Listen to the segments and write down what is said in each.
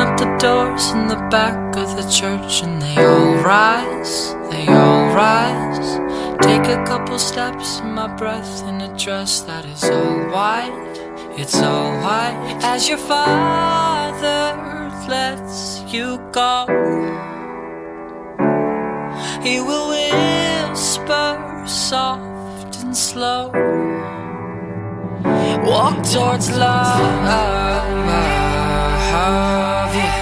up the doors in the back of the church, and they all rise, they all rise. Take a couple steps in my breath in a dress that is all white, it's all white. As your father lets you go, he will whisper soft and slow, walk towards love, yeah.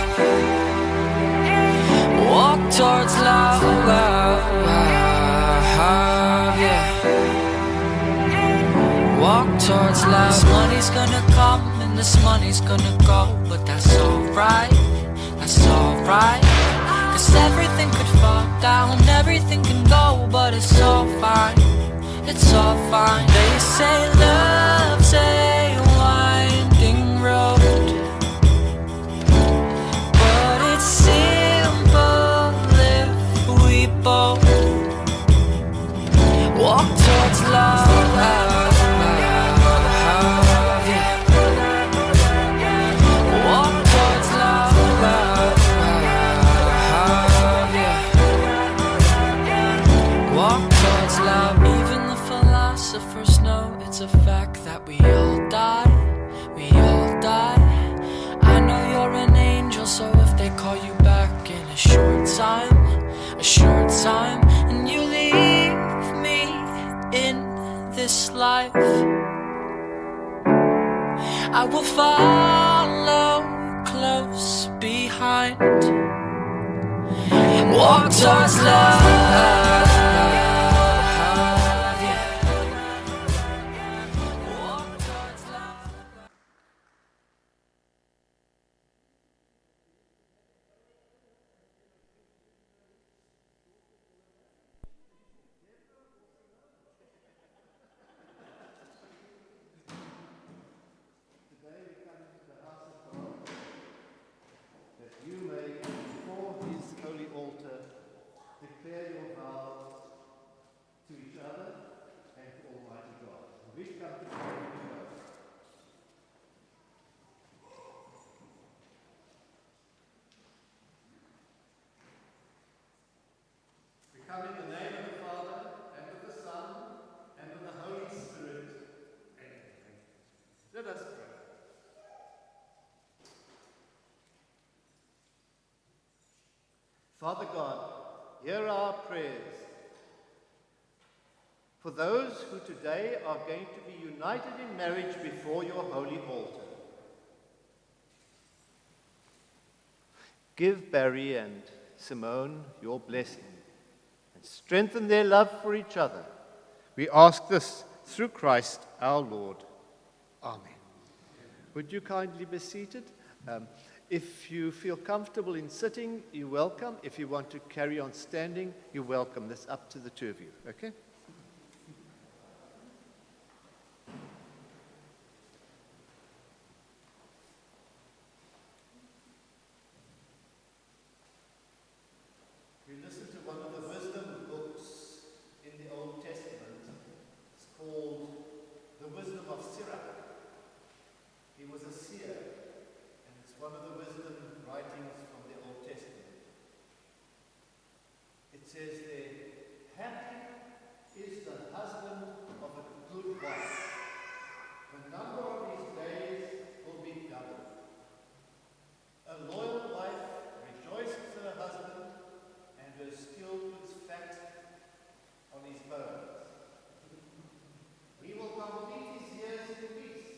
Walk towards love, yeah. Walk towards love. This money's gonna come and this money's gonna go, but that's alright, that's alright. Cause everything could fall down, everything can go, but it's all fine, it's all fine. They say love's a winding road, but it's simple if we both walk towards love, yeah. Walk towards love, yeah. Walk towards love. Even the philosophers know it's a fact that we all die, we all die. I know you're an angel, so if they call you back in a short time, and you leave me in this life, I will follow close behind. Walk towards love, yeah. Walk towards love. Today we come into the house of God, that you may, before his holy altar, declare your vows to each other and to Almighty God. We come to pray with you both. We come in the name of the Father, and of the Son, and of the Holy Spirit. Amen. Let us pray. Father God, hear our prayers for those who today are going to be united in marriage before your holy altar. Give Barry and Simone your blessing and strengthen their love for each other. We ask this through Christ our Lord. Amen. Would you kindly be seated? If you feel comfortable in sitting, you're welcome. If you want to carry on standing, you're welcome. That's up to the two of you, okay? We listen to one of the wisdom books in the Old Testament. It's called The Wisdom of Sirach. He was a seer. It's one of the wisdom writings from the Old Testament. It says there, happy is the husband of a good wife. The number of his days will be doubled. A loyal wife rejoices in her husband, and her skill puts fat on his bones. He will complete his years in peace.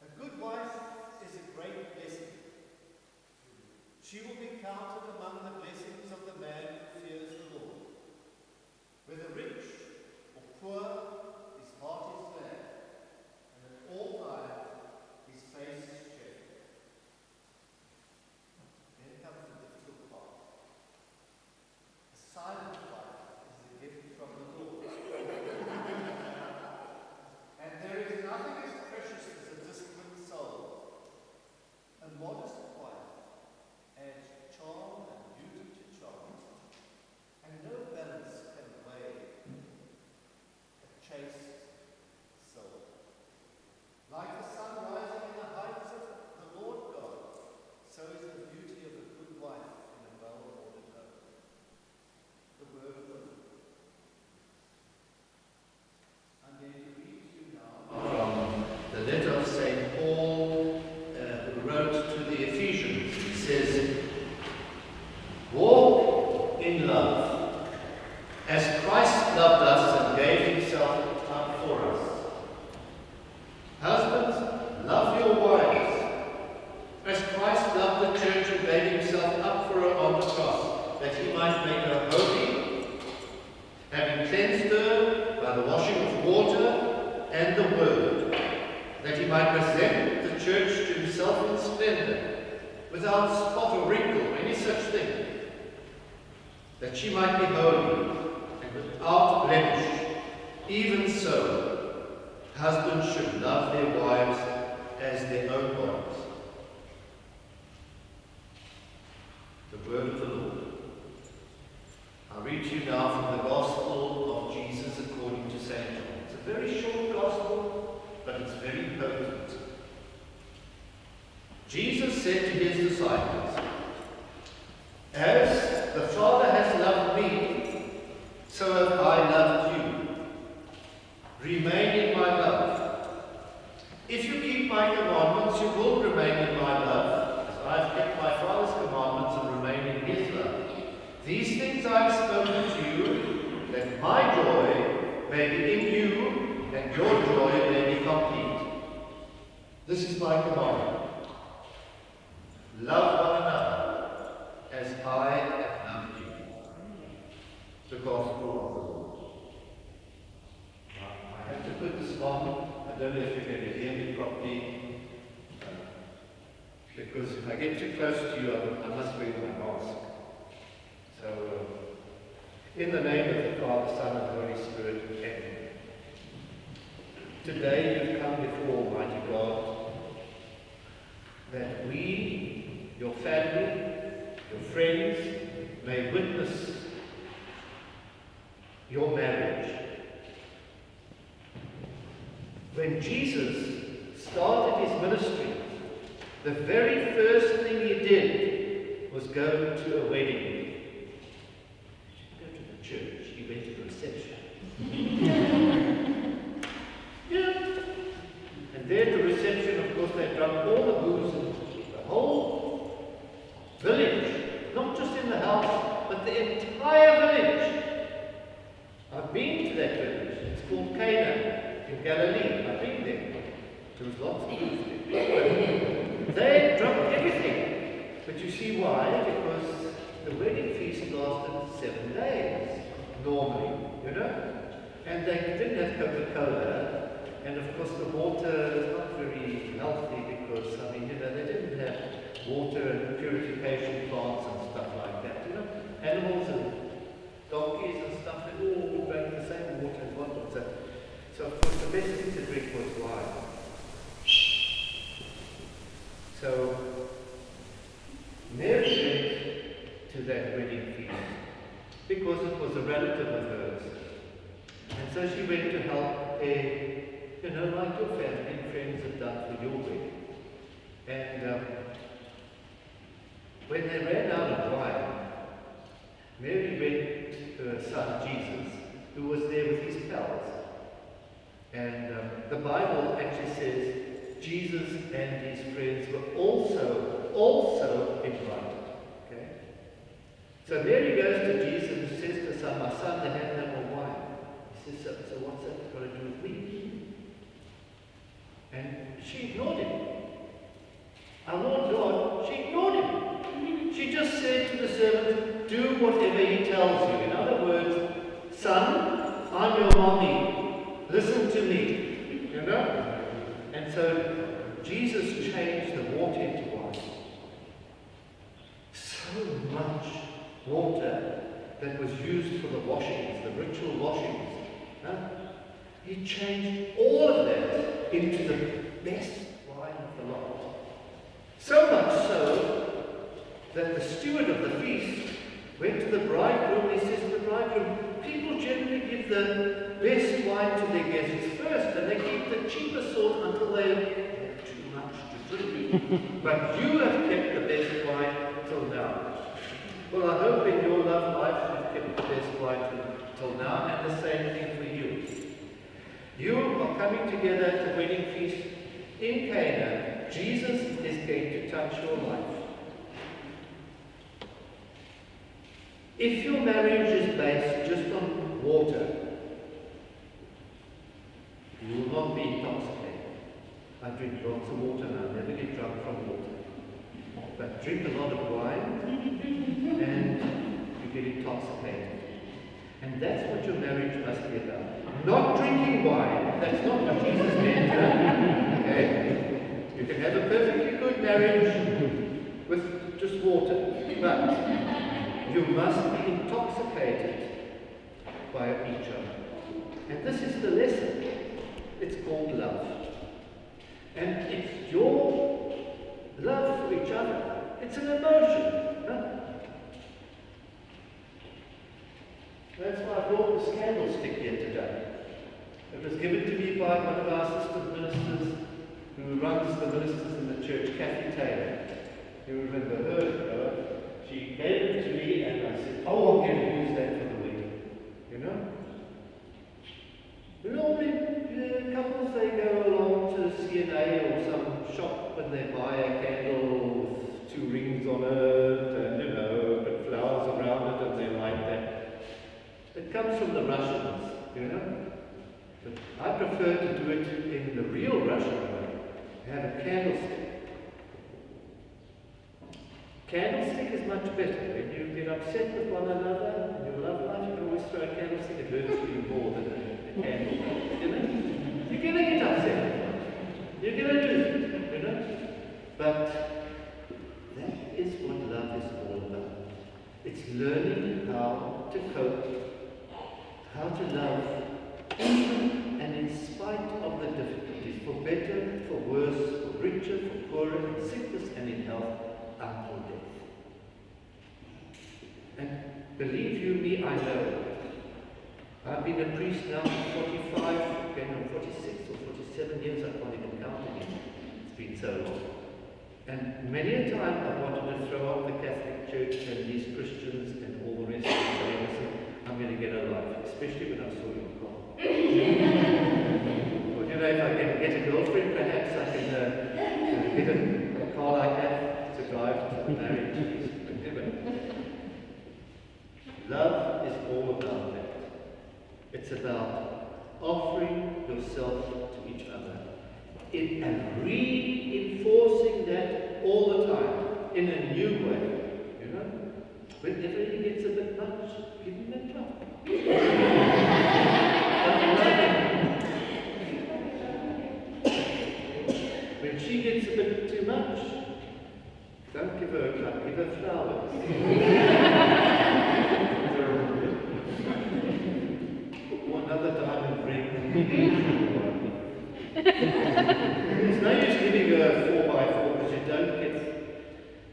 A good wife is a great blessing. She will be counted among the blessings of the man make her holy, having cleansed her by the washing of water and the word, that he might present the church to himself in splendor, without spot or wrinkle or any such thing, that she might be holy and without blemish. Even so, husbands should love their wives as their own bodies. The word of the Lord. I'll read to you now from the Gospel of Jesus according to St. John. It's a very short Gospel, but it's very potent. Jesus said to his disciples, "As the Father has loved me, so have I loved you. Remain in my love. If you keep my commandments, you will remain in my love, as I have kept my Father's commandments and remain in his love. These things I have spoken to you, that my joy may be in you, and your joy may be complete. This is my commandment. Love one another as I have loved you." The Gospel of the Lord. I have to put this on. I don't know if you're going to hear me properly, because if I get too close to you, I must wear my mask. So, in the name of the Father, Son, and Holy Spirit, amen. Today you've come before Almighty God, that we, your family, your friends, may witness your marriage. When Jesus started his ministry, the very first thing he did was go to a wedding. He didn't go to the church, he went to the reception. Yeah. And there at the reception, of course, they drank all the booze in the whole village, not just in the house, but the entire village. I've been to that village. It's called Cana in Galilee. I've been there. There was lots of booze there. They drank everything. But you see why? Because the wedding feast lasted 7 days, normally, you know? And they didn't have Coca-Cola. And of course the water is not very healthy because, I mean, you know, they didn't have water and purification plants and stuff like that, you know. Animals and donkeys and stuff, they all drank the same water as one was. So of course the best thing to drink was wine. So Mary went to that wedding feast because it was a relative of hers. And so she went to help you know, like your family and friends have done for your wedding. And when they ran out of wine, Mary went to her son Jesus, who was there with his pals. And the Bible actually says Jesus and his friends were also invited. Okay? So Mary goes to Jesus and says to son, "My son, they have no more wine." He says, so what's that got to do with me? And she ignored him. Our Lord God, she ignored him. She just said to the servant, "Do whatever he tells you." In other words, "Son, I'm your mommy. Listen to me." You know? And so Jesus changed the water into wine. So much water that was used for the washings, the ritual washings. Huh? He changed all of that into the best wine of the lot. So much so that the steward of the feast went to the bridegroom and he says to the bridegroom, "People generally give the best wine to their guests first, and they keep the cheaper sort until they have too much to drink. But you have kept the best wine till now." Well, I hope in your love life you've kept the best wine till now, and the same thing for you. You are coming together at the wedding feast in Cana. Jesus is going to touch your life. If your marriage is based just on water, you will not be intoxicated. I drink lots of water and I never get drunk from water. But drink a lot of wine and you get intoxicated. And that's what your marriage must be about. Not drinking wine. That's not what Jesus meant. Okay? You can have a perfectly good marriage with just water. But you must be intoxicated by each other. And this is the lesson. It's called love. And it's your love for each other. It's an emotion. Huh? That's why I brought this candlestick here today. It was given to me by one of our assistant ministers who runs the ministers in the church, Kathy Taylor. You remember her, she gave it to me and I said, oh, I'm going to use that for the wedding. You know? Normally, couples, they go along to CNA or some shop and they buy a candle with 2 rings on it and, you know, put flowers around it and they light that. It comes from the Russians, you know. But I prefer to do it in the real Russian way. Have a candlestick. Candlestick is much better. When you get upset with one another in your love life, you can always throw a candlestick. It hurts you more than a candle. You know? You're going to get upset. You're going to lose it, you know. But that is what love is all about. It's learning how to cope, how to love, even and in spite of the difficulties, for better, for worse, for richer, for poorer, in sickness and in health, until death. And believe you me, I know. I've been a priest now for 45, going on 46 or 47 years, I can't even count anymore. It's been so long. And many a time I've wanted to throw out the Catholic Church and these Christians and all the rest of them. I'm going to get a life, especially when I saw your car. Well, you know, if I can get a girlfriend, perhaps I can get a car like that to drive to the marriage. Love is all about that. It's about offering yourself to each other and reinforcing that all the time in a new way. You know? Whenever he gets a bit much, give him a clap. When she gets a bit too much, don't give her a clap, give her flowers. Or another diamond ring. There's no use giving her a 4x4 because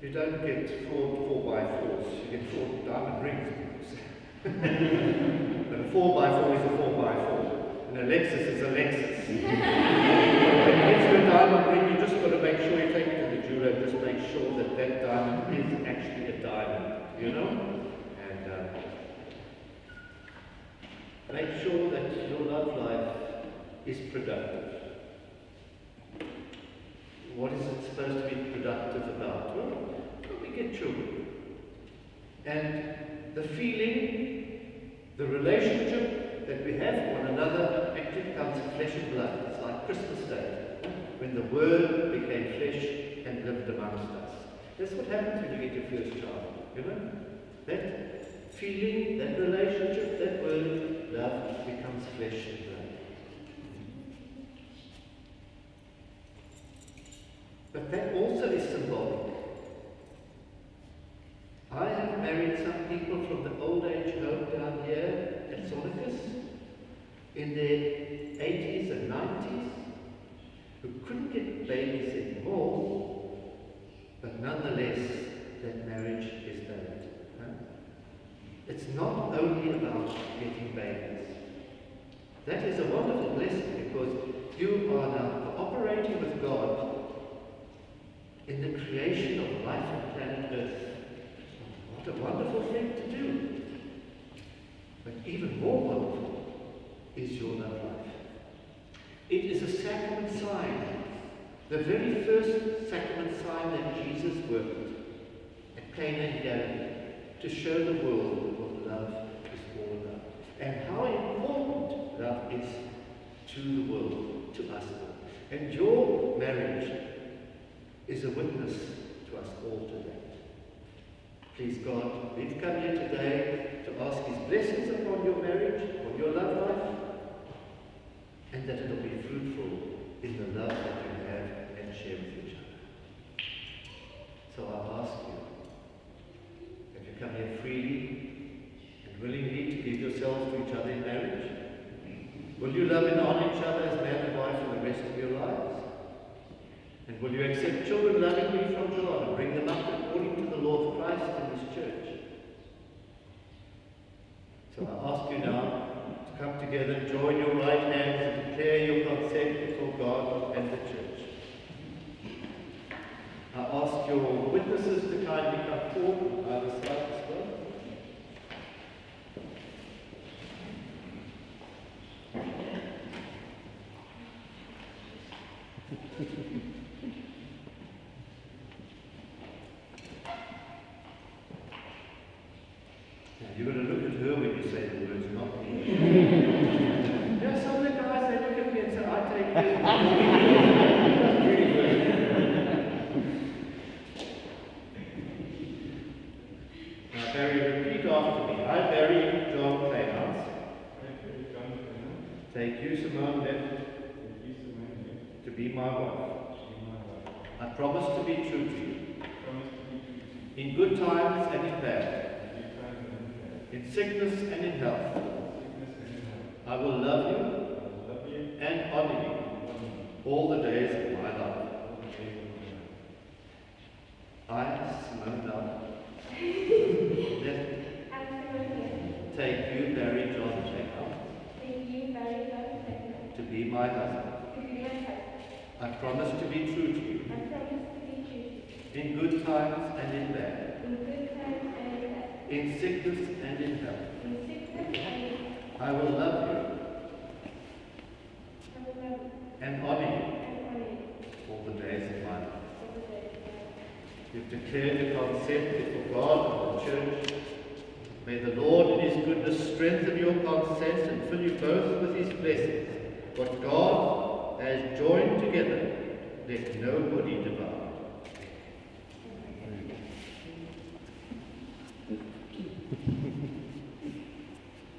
you don't get 4x4s, you get 4 diamond rings. But a 4x4 is a 4x4, and a Lexus is a Lexus. When you get to a diamond ring, you just got to make sure you take it to the jeweler and just make sure that that diamond is actually a diamond, you know? And make sure that your love life is productive. What is it supposed to be productive about? Well, we get children. And the feeling, the relationship that we have with one another actually comes flesh and blood. It's like Christmas Day, when the Word became flesh and lived amongst us. That's what happens when you get your first child, you know? That feeling, that relationship, that word, love, becomes flesh and blood. But that also is symbolic. I have married some people from the old age home down here at Sonicus in their 80s and 90s who couldn't get babies anymore, but nonetheless that marriage is valid. Huh? It's not only about getting babies. That is a wonderful blessing because you are now cooperating with God in the creation of life on planet Earth. What a wonderful thing to do. But even more wonderful is your love life. It is a sacrament sign. The very first sacrament sign that Jesus worked at Kleynhans Wedding to show the world what love is all about. And how important love is to the world, to us all. And your marriage is a witness to us all to that. Please God, we've come here today blessings upon your marriage, on your love life, and that it will be fruitful in the love that you have and share with each other. So I ask you, that you come here freely and willingly to give yourselves to each other in marriage. Will you love and honor each other as man and wife for the rest of your lives? And will you accept children lovingly from God and bring them up according to the law of Christ in this church? So I ask you now to come together, join your right hands and declare your consent before God and the church. I ask your witnesses to kindly come forward on either side as well. Now, you're going to look at her when you say the words, not me. Yeah, some of the guys, they look at me and say, I take this. Really good. Now, Barry, repeat after me. I, Barry John Kleynhans, take you, Simone Left, to be my wife. I promise to be true to you, in good times and in bad, in sickness and in health. I will love you and honor you all the days of my life. I, Simone Love, take you, Barry John Kleynhans, to be my husband. I promise to be true to you, in good times and in bad, in sickness and in health. I will love you and honor you all the days of my life. You've declared your consent before God and the church. May the Lord in his goodness strengthen your consent and fill you both with his blessings. What God has joined together, let nobody divide.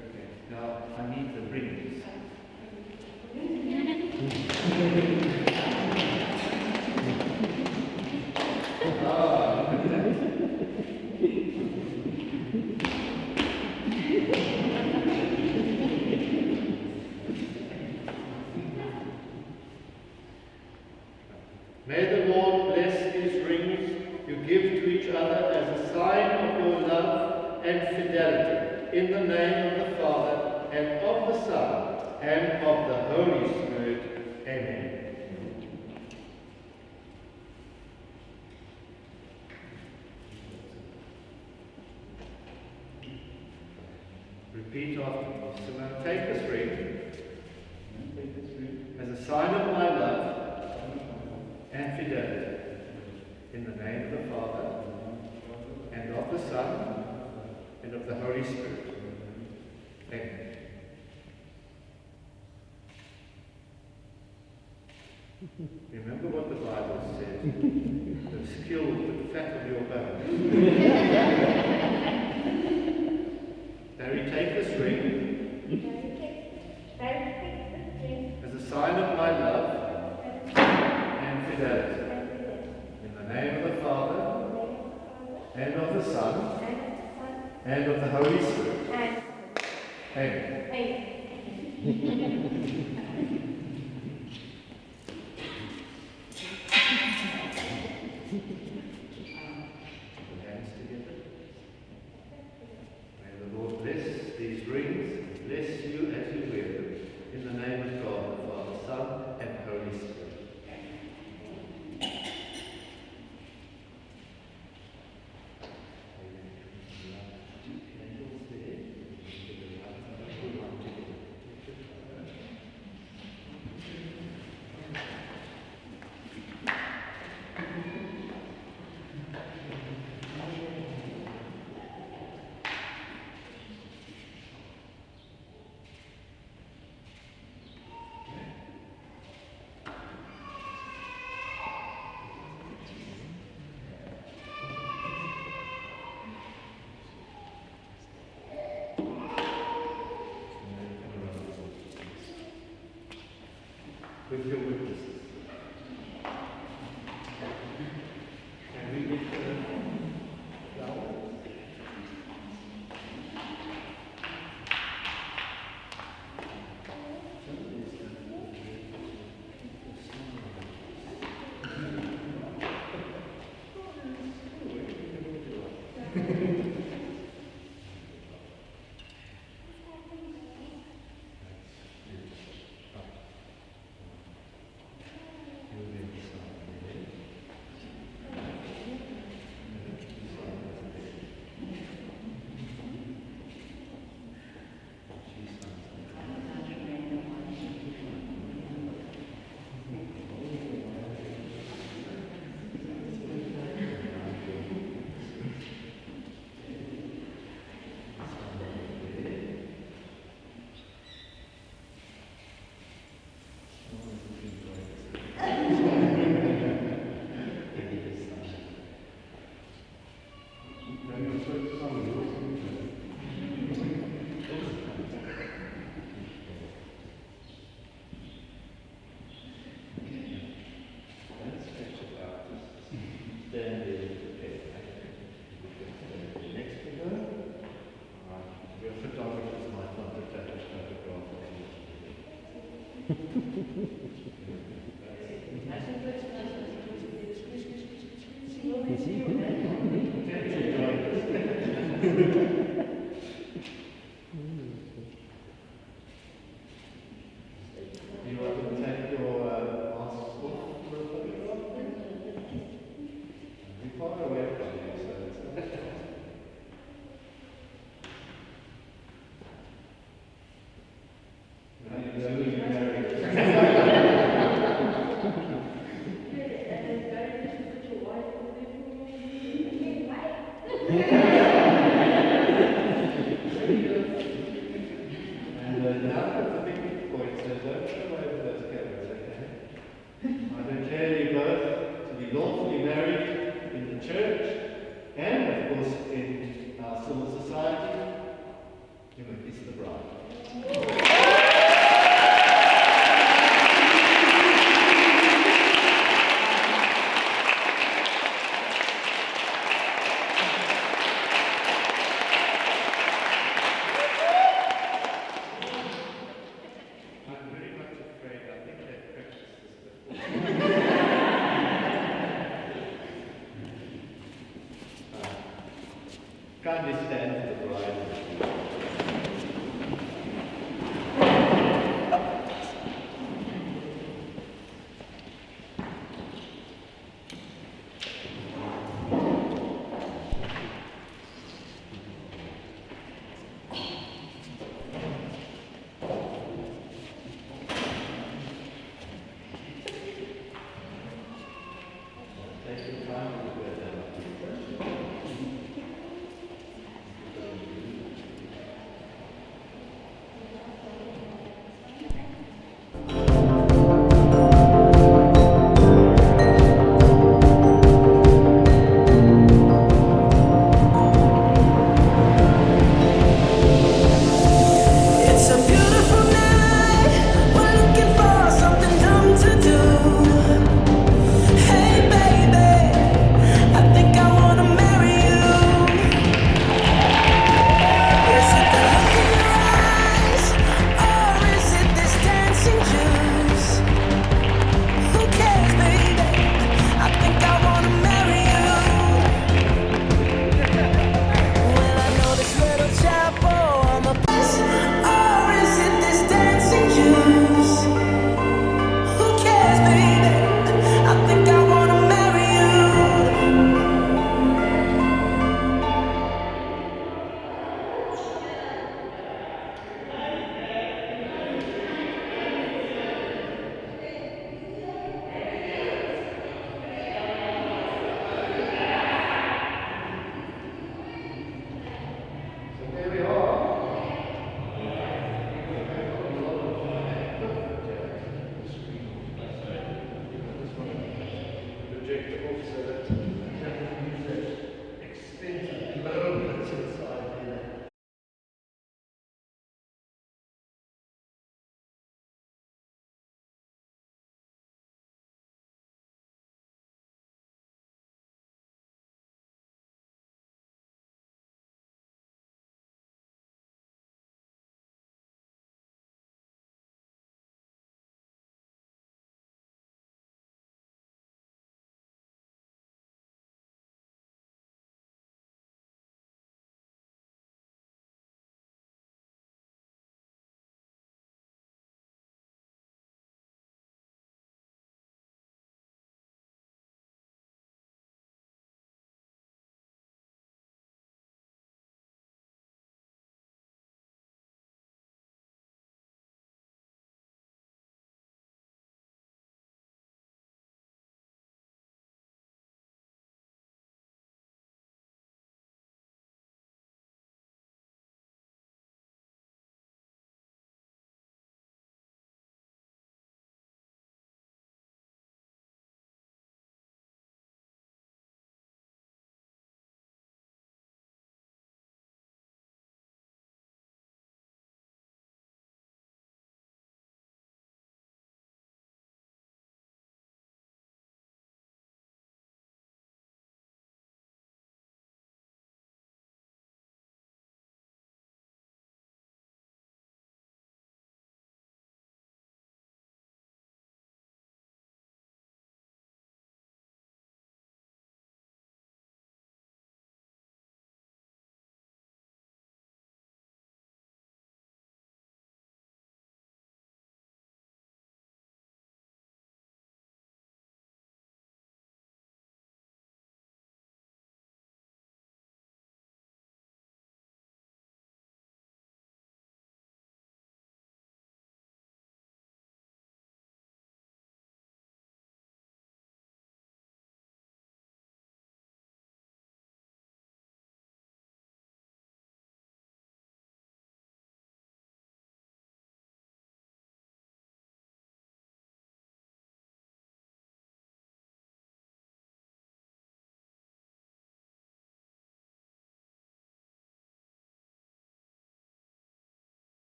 Okay, now I need the rings. May the Lord bless these rings you give to each other as a sign of your love and fidelity, in the name of the Father, and of the Son, and of the Holy Spirit. Amen. Repeat after me. Simone, take this ring as a sign of my love and fidelity, in the name of the Father, and of the Son, and of the Holy Spirit. Amen. Remember what the Bible says, the skill with fat of your bones. Barry, take this ring as a sign of my love and fidelity, in the name of the Father, and of the Son, and of the Holy Spirit. Amen. Hands together. May the Lord bless these rings, bless you as you wear them, in the name of God, the Father, Son, and Holy Spirit. with your witnesses. Can we get the flowers? You want to take your masks off for a photograph? We're far away from you, so it's not.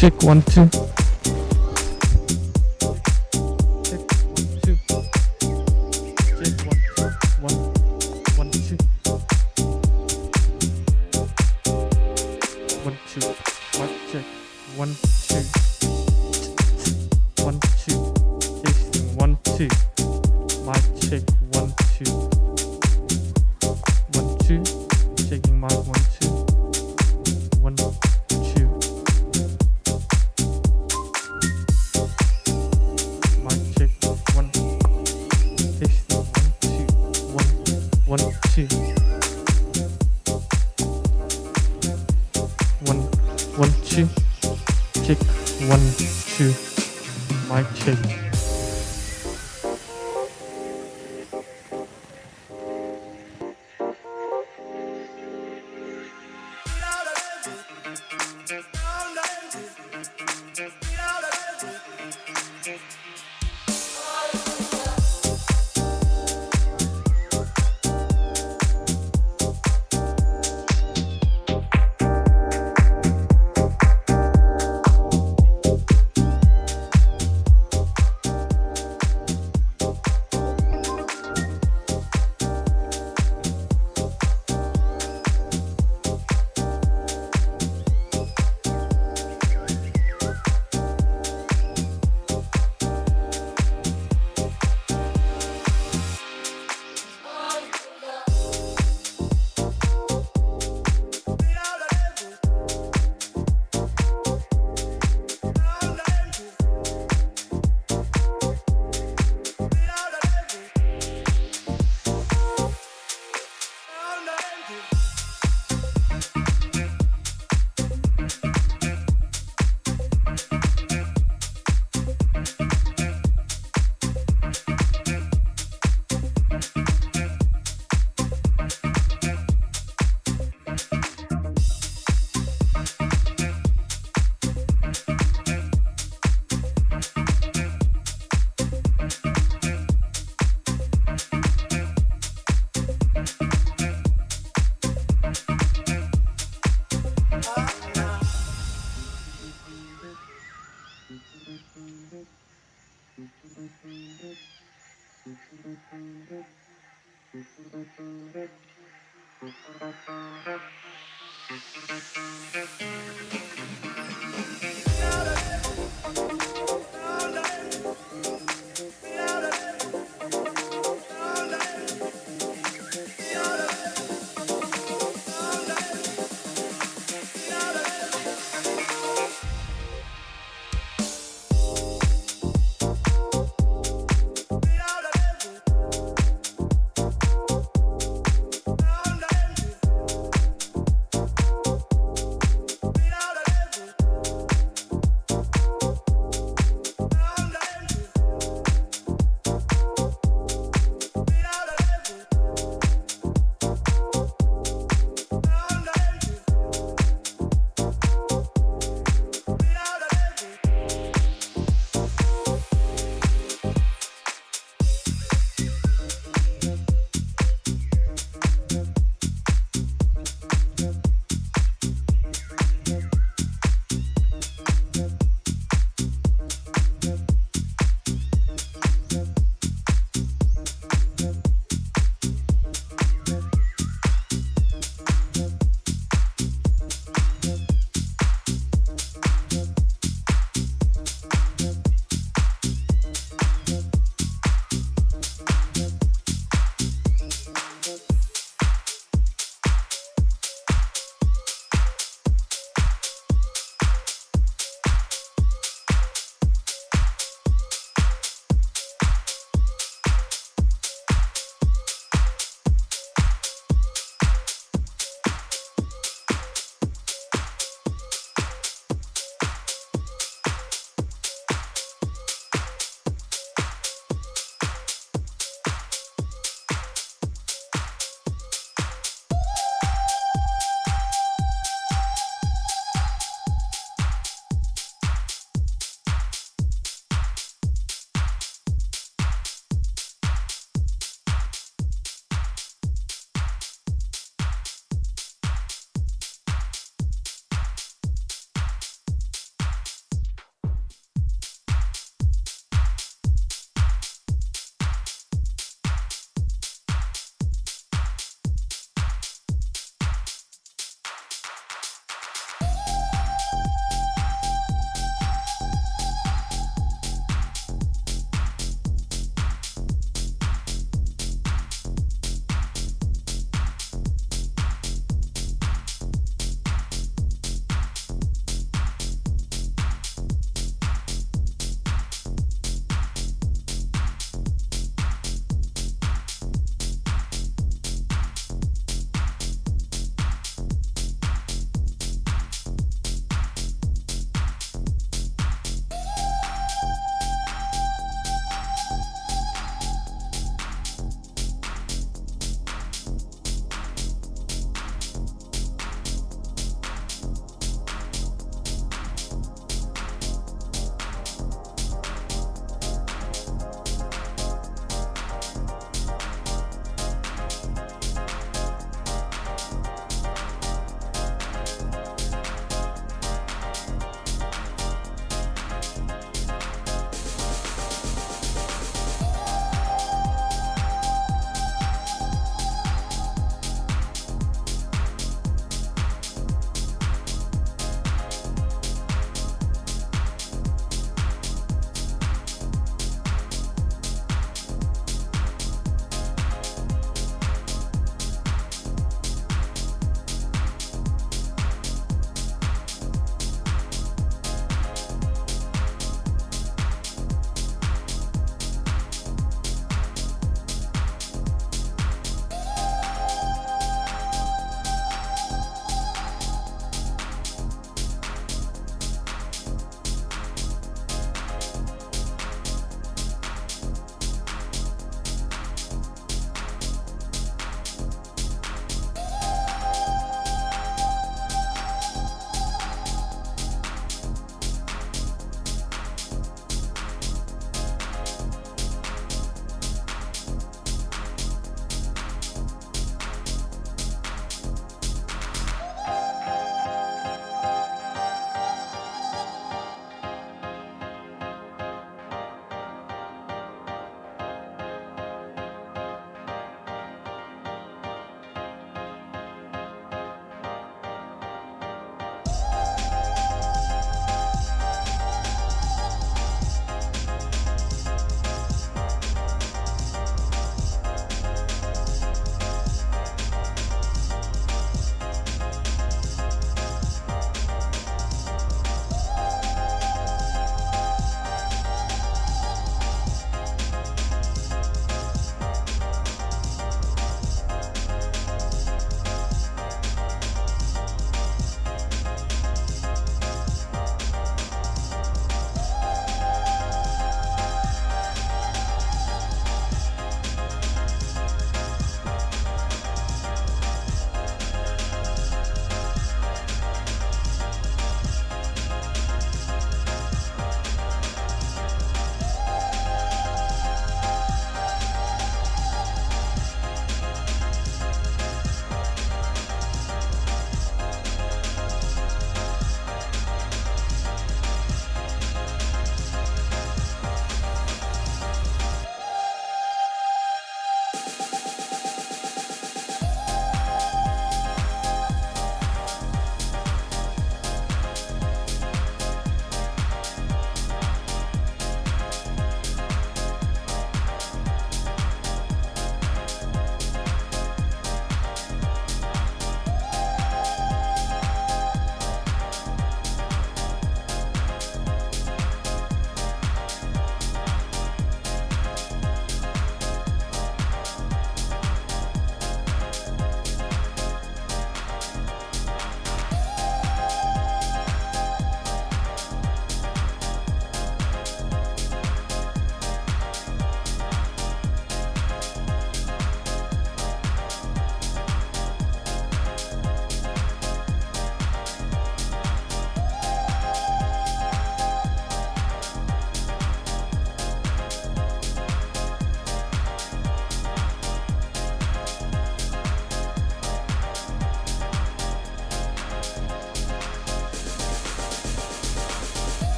Check 1 2. Check 1 2. Check 1 1 2. 1 2. Mic check 1 2. 1 2. Testing 1 2. Mic check 1 2. 1 2. Checking mic 1 2. 1 2. Mic check 1. Testing 1 2. 1 2. 1 1 2. Check 1 2. Mic check.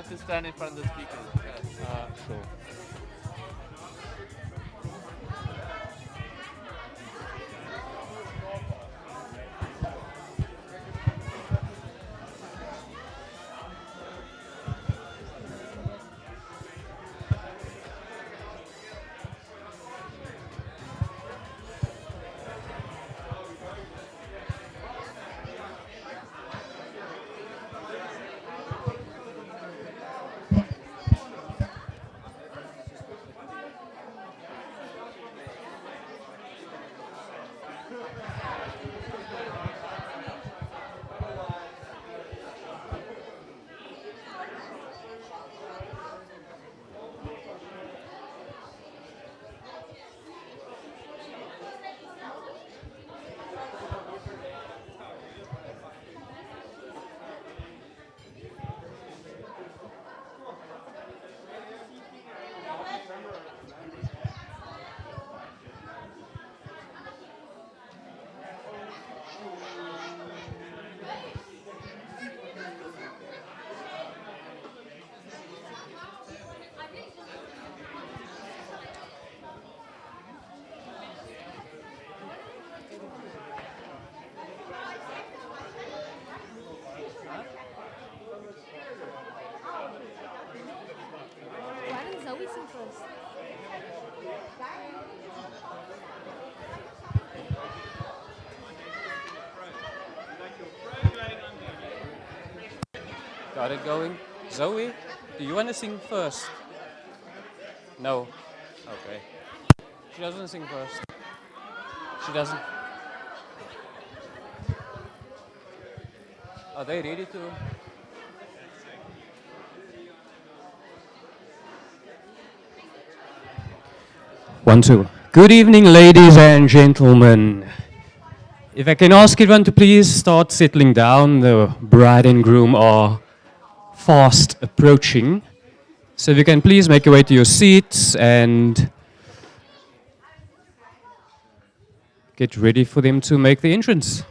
have to stand in front of the speakers. Sure. Why didn't Zoe sing first? Got it going. Zoe, do you want to sing first? No. Okay. She doesn't sing first. She doesn't. Are they ready to? One, two. Good evening, ladies and gentlemen. If I can ask everyone to please start settling down, the bride and groom are fast approaching. So if you can please make your way to your seats and get ready for them to make the entrance.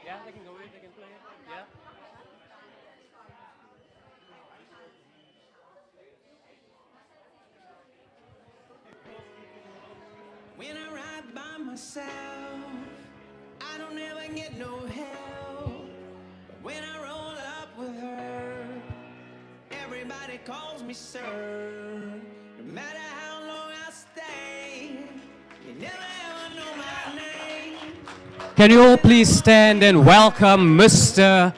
Yeah, they can go in, they can play it. Yeah. When I ride by myself, I don't ever get no help. But when I roll up with her, everybody calls me sir. No matter how long I stay, you never ever know my name. Can you all please stand and welcome Mr.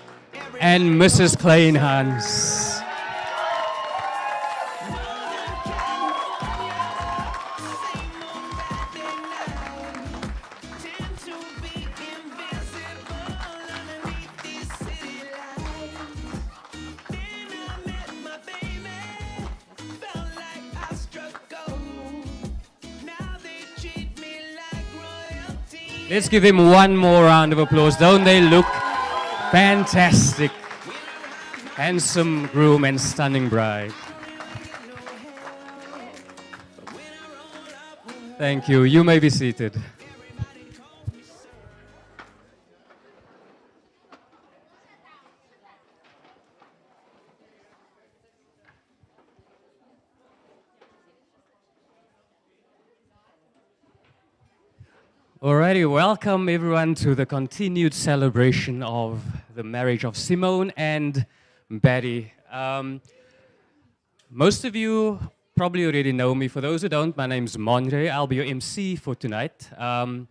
and Mrs. Kleynhans? Let's give him one more round of applause. Don't they look fantastic? Handsome groom and stunning bride. Thank you. You may be seated. Alrighty, welcome everyone to the continued celebration of the marriage of Simone and Betty. Most of you probably already know me. For those who don't, my name's Monre. I'll be your MC for tonight. I'm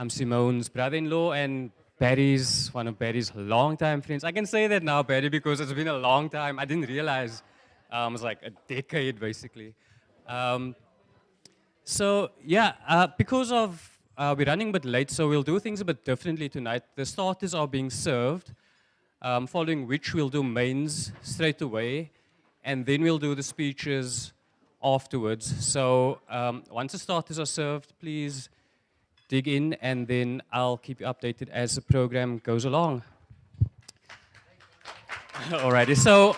Simone's brother-in-law and Betty's one of Betty's longtime friends. I can say that now, Betty, because it's been a long time. I didn't realize it was like a decade, basically. So yeah, because of we're running a bit late, so we'll do things a bit differently tonight. The starters are being served, following which we'll do mains straight away, and then we'll do the speeches afterwards. So once the starters are served, please dig in, and then I'll keep you updated as the program goes along. Alrighty, so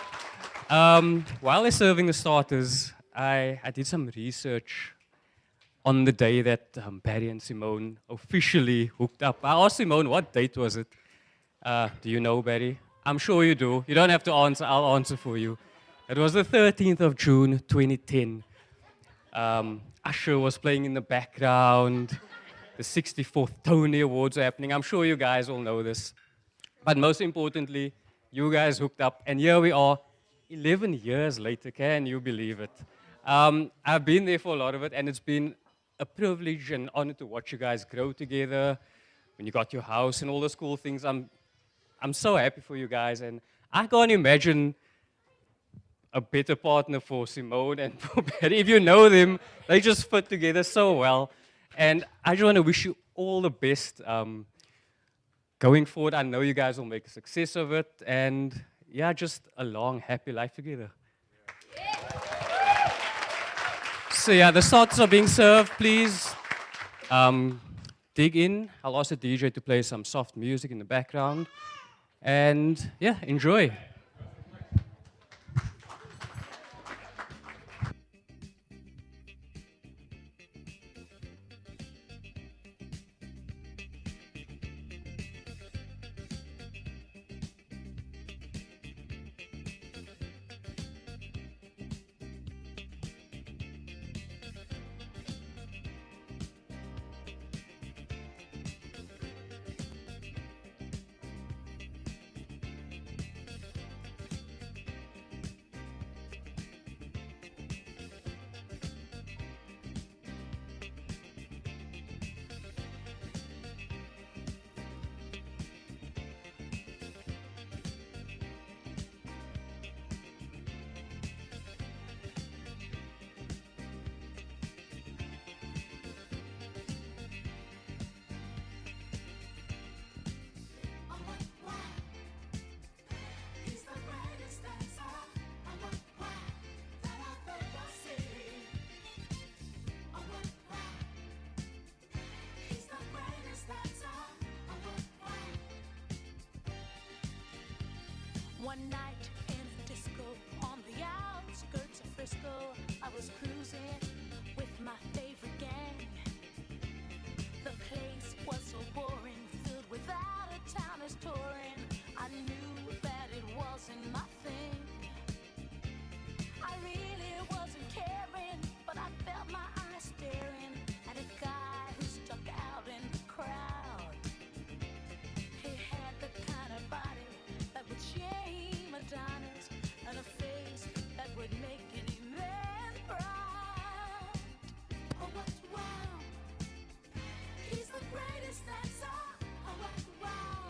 while they're serving the starters, I did some research on the day that Barry and Simone officially hooked up. I asked Simone, what date was it? Do you know, Barry? I'm sure you do. You don't have to answer, I'll answer for you. It was the 13th of June, 2010. Usher was playing in the background. The 64th Tony Awards are happening. I'm sure you guys all know this. But most importantly, you guys hooked up, and here we are, 11 years later. Can you believe it? I've been there for a lot of it, and it's been a privilege and honor to watch you guys grow together. When you got your house and all those cool things, I'm so happy for you guys, and I can't imagine a better partner for Simone and for Betty. If you know them, they just fit together so well. And I just want to wish you all the best going forward. I know you guys will make a success of it, and yeah, just a long, happy life together. So yeah, the starters are being served. Please dig in. I'll ask the DJ to play some soft music in the background. And yeah, enjoy. One night in a disco on the outskirts of Frisco, I was cruising with my favorite gang. The place was so boring, filled with out-of-towners touring. I knew that it wasn't my thing. I really wasn't caring, but I felt my eyes staring at a guy who stuck out in the crowd. He had the kind of body that would shame Adonis, and a face that would make any man proud. Oh, what wow! He's the greatest dancer. Oh, what wow!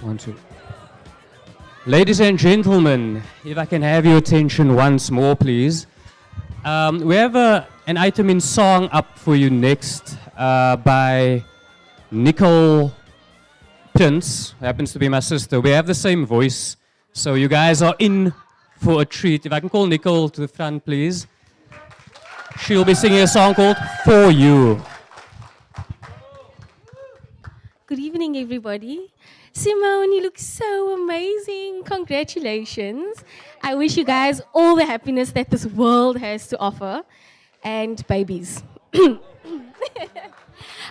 1, 2. Ladies and gentlemen, if I can have your attention once more, please. We have an item in song up for you next by Nicole Prince, who happens to be my sister. We have the same voice, so you guys are in for a treat. If I can call Nicole to the front, please. She'll be singing a song called For You. Good evening, everybody. Simone, you look so amazing. Congratulations. I wish you guys all the happiness that this world has to offer. And babies.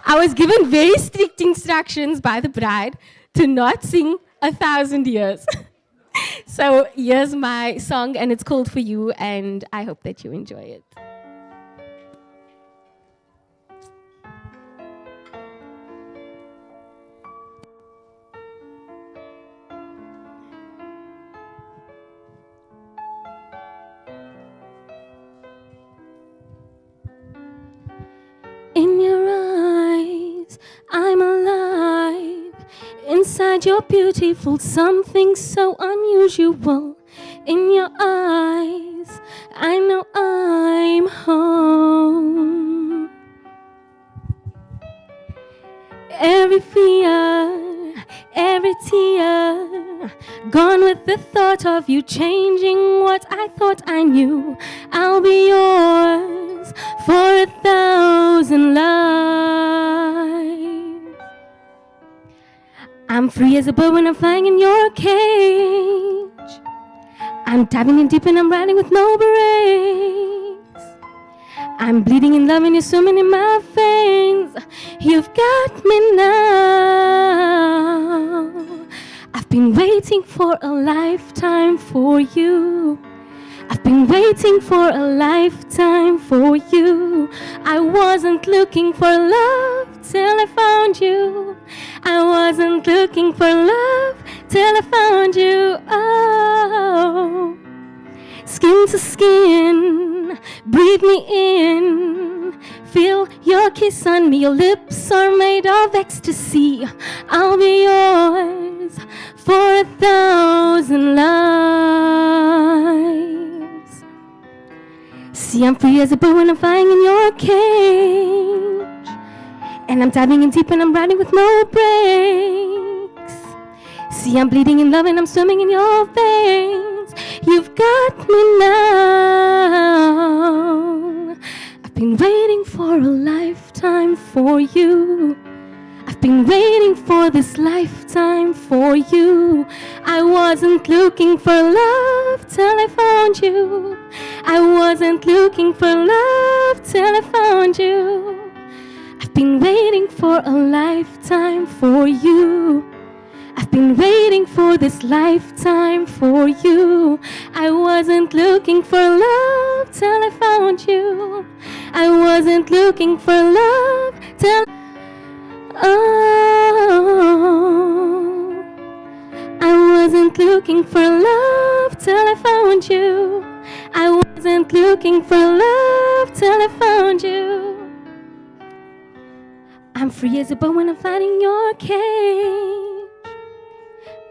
I was given very strict instructions by the bride to not sing 1,000 years. So here's my song, and it's called For You, and I hope that you enjoy it. In your eyes, I'm alive. Inside your beautiful something so unusual. In your eyes, I know I'm home. Every fear, every tear, gone with the thought of you changing what I thought I knew. I'll be yours for 1,000 lives. I'm free as a bird when I'm flying in your cage. I'm diving in deep and I'm riding with no brakes. I'm bleeding in love and you're swimming in my veins. You've got me now. I've been waiting for a lifetime for you. I've been waiting for a lifetime for you. I wasn't looking for love till I found you. I wasn't looking for love till I found you. Oh, skin to skin, breathe me in. Feel your kiss on me, your lips are made of ecstasy. I'll be yours for 1,000 lives. See, I'm free as a bird when I'm flying in your cage. And I'm diving in deep and I'm riding with no brakes. See, I'm bleeding in love and I'm swimming in your veins. You've got me now. I've been waiting for a lifetime for you. I've been waiting for this lifetime for you. I wasn't looking for love till I found you. I wasn't looking for love till I found you. I've been waiting for a lifetime for you. I've been waiting for this lifetime for you. I wasn't looking for love till I found you. I wasn't looking for love till oh, I wasn't looking for love till I found you. I wasn't looking for love till I found you. I'm free as a bird when I'm flying in your cage.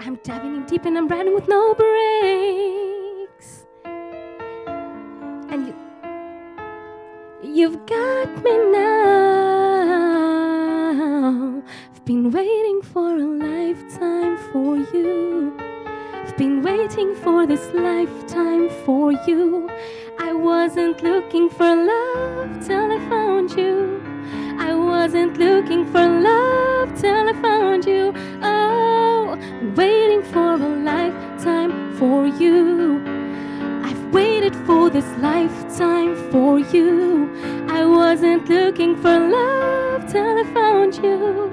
I'm diving in deep and I'm riding with no brakes. And you've got me now. I've been waiting for a lifetime for you. I've been waiting for this lifetime for you. I wasn't looking for love till I found you. I wasn't looking for love till I found you. Oh, I'm waiting for a lifetime for you. I've waited for this lifetime for you. I wasn't looking for love till I found you.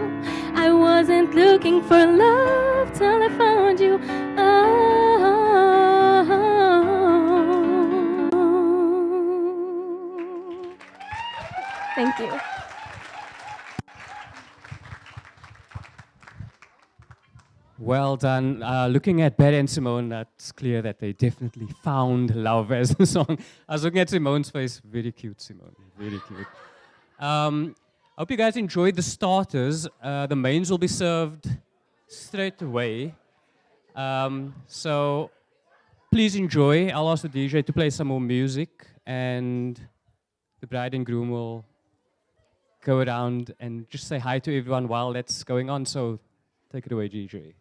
I wasn't looking for love till I found you. Oh, thank you. Well done. Looking at Betty and Simone, that's clear that they definitely found love as the song. I was looking at Simone's face. Very cute, Simone. Very cute. I hope you guys enjoyed the starters. The mains will be served straight away. So please enjoy. I'll ask the DJ to play some more music, and the bride and groom will go around and just say hi to everyone while that's going on. So take it away, DJ.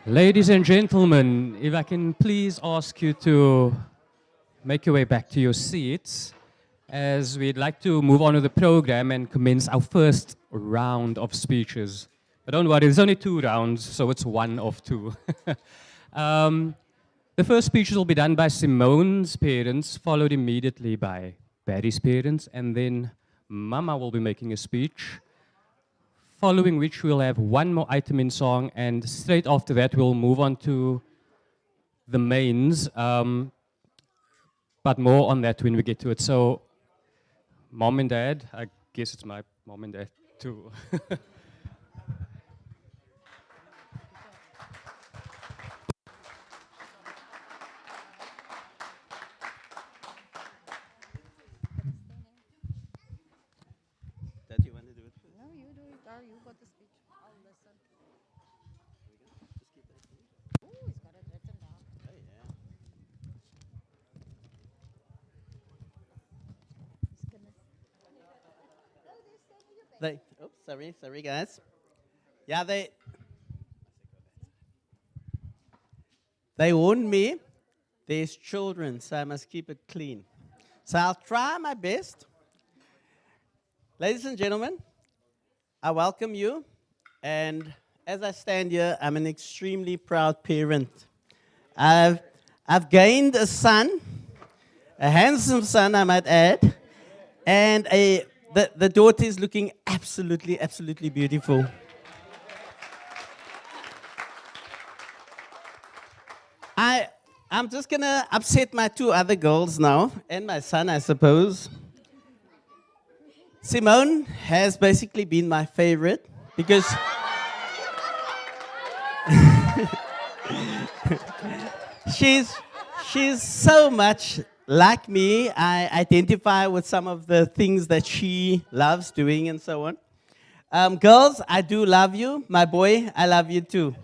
Ladies and gentlemen, if I can please ask you to make your way back to your seats, as we'd like to move on to the program and commence our first round of speeches. But don't worry, there's only 2 rounds, so it's 1 of 2. The first speeches will be done by Simone's parents, followed immediately by Barry's parents, and then Mama will be making a speech, following which we'll have 1 more item in song, and straight after that we'll move on to the mains, but more on that when we get to it. So, Mom and Dad, I guess it's my mom and dad too. That you want to do it? No, you do it. Or you got the speech. I'll listen. Oh, he's got it written down. Oh, yeah. Sorry guys. Yeah, they warned me there's children, so I must keep it clean. So I'll try my best. Ladies and gentlemen, I welcome you, and as I stand here, I'm an extremely proud parent. I've gained a son, a handsome son, I might add, and the daughter is looking absolutely beautiful. I'm just gonna upset my 2 other girls now, and my son, I suppose. Simone has basically been my favorite because she's so much like me. I identify with some of the things that she loves doing and so on. Girls, I do love you. My boy, I love you too.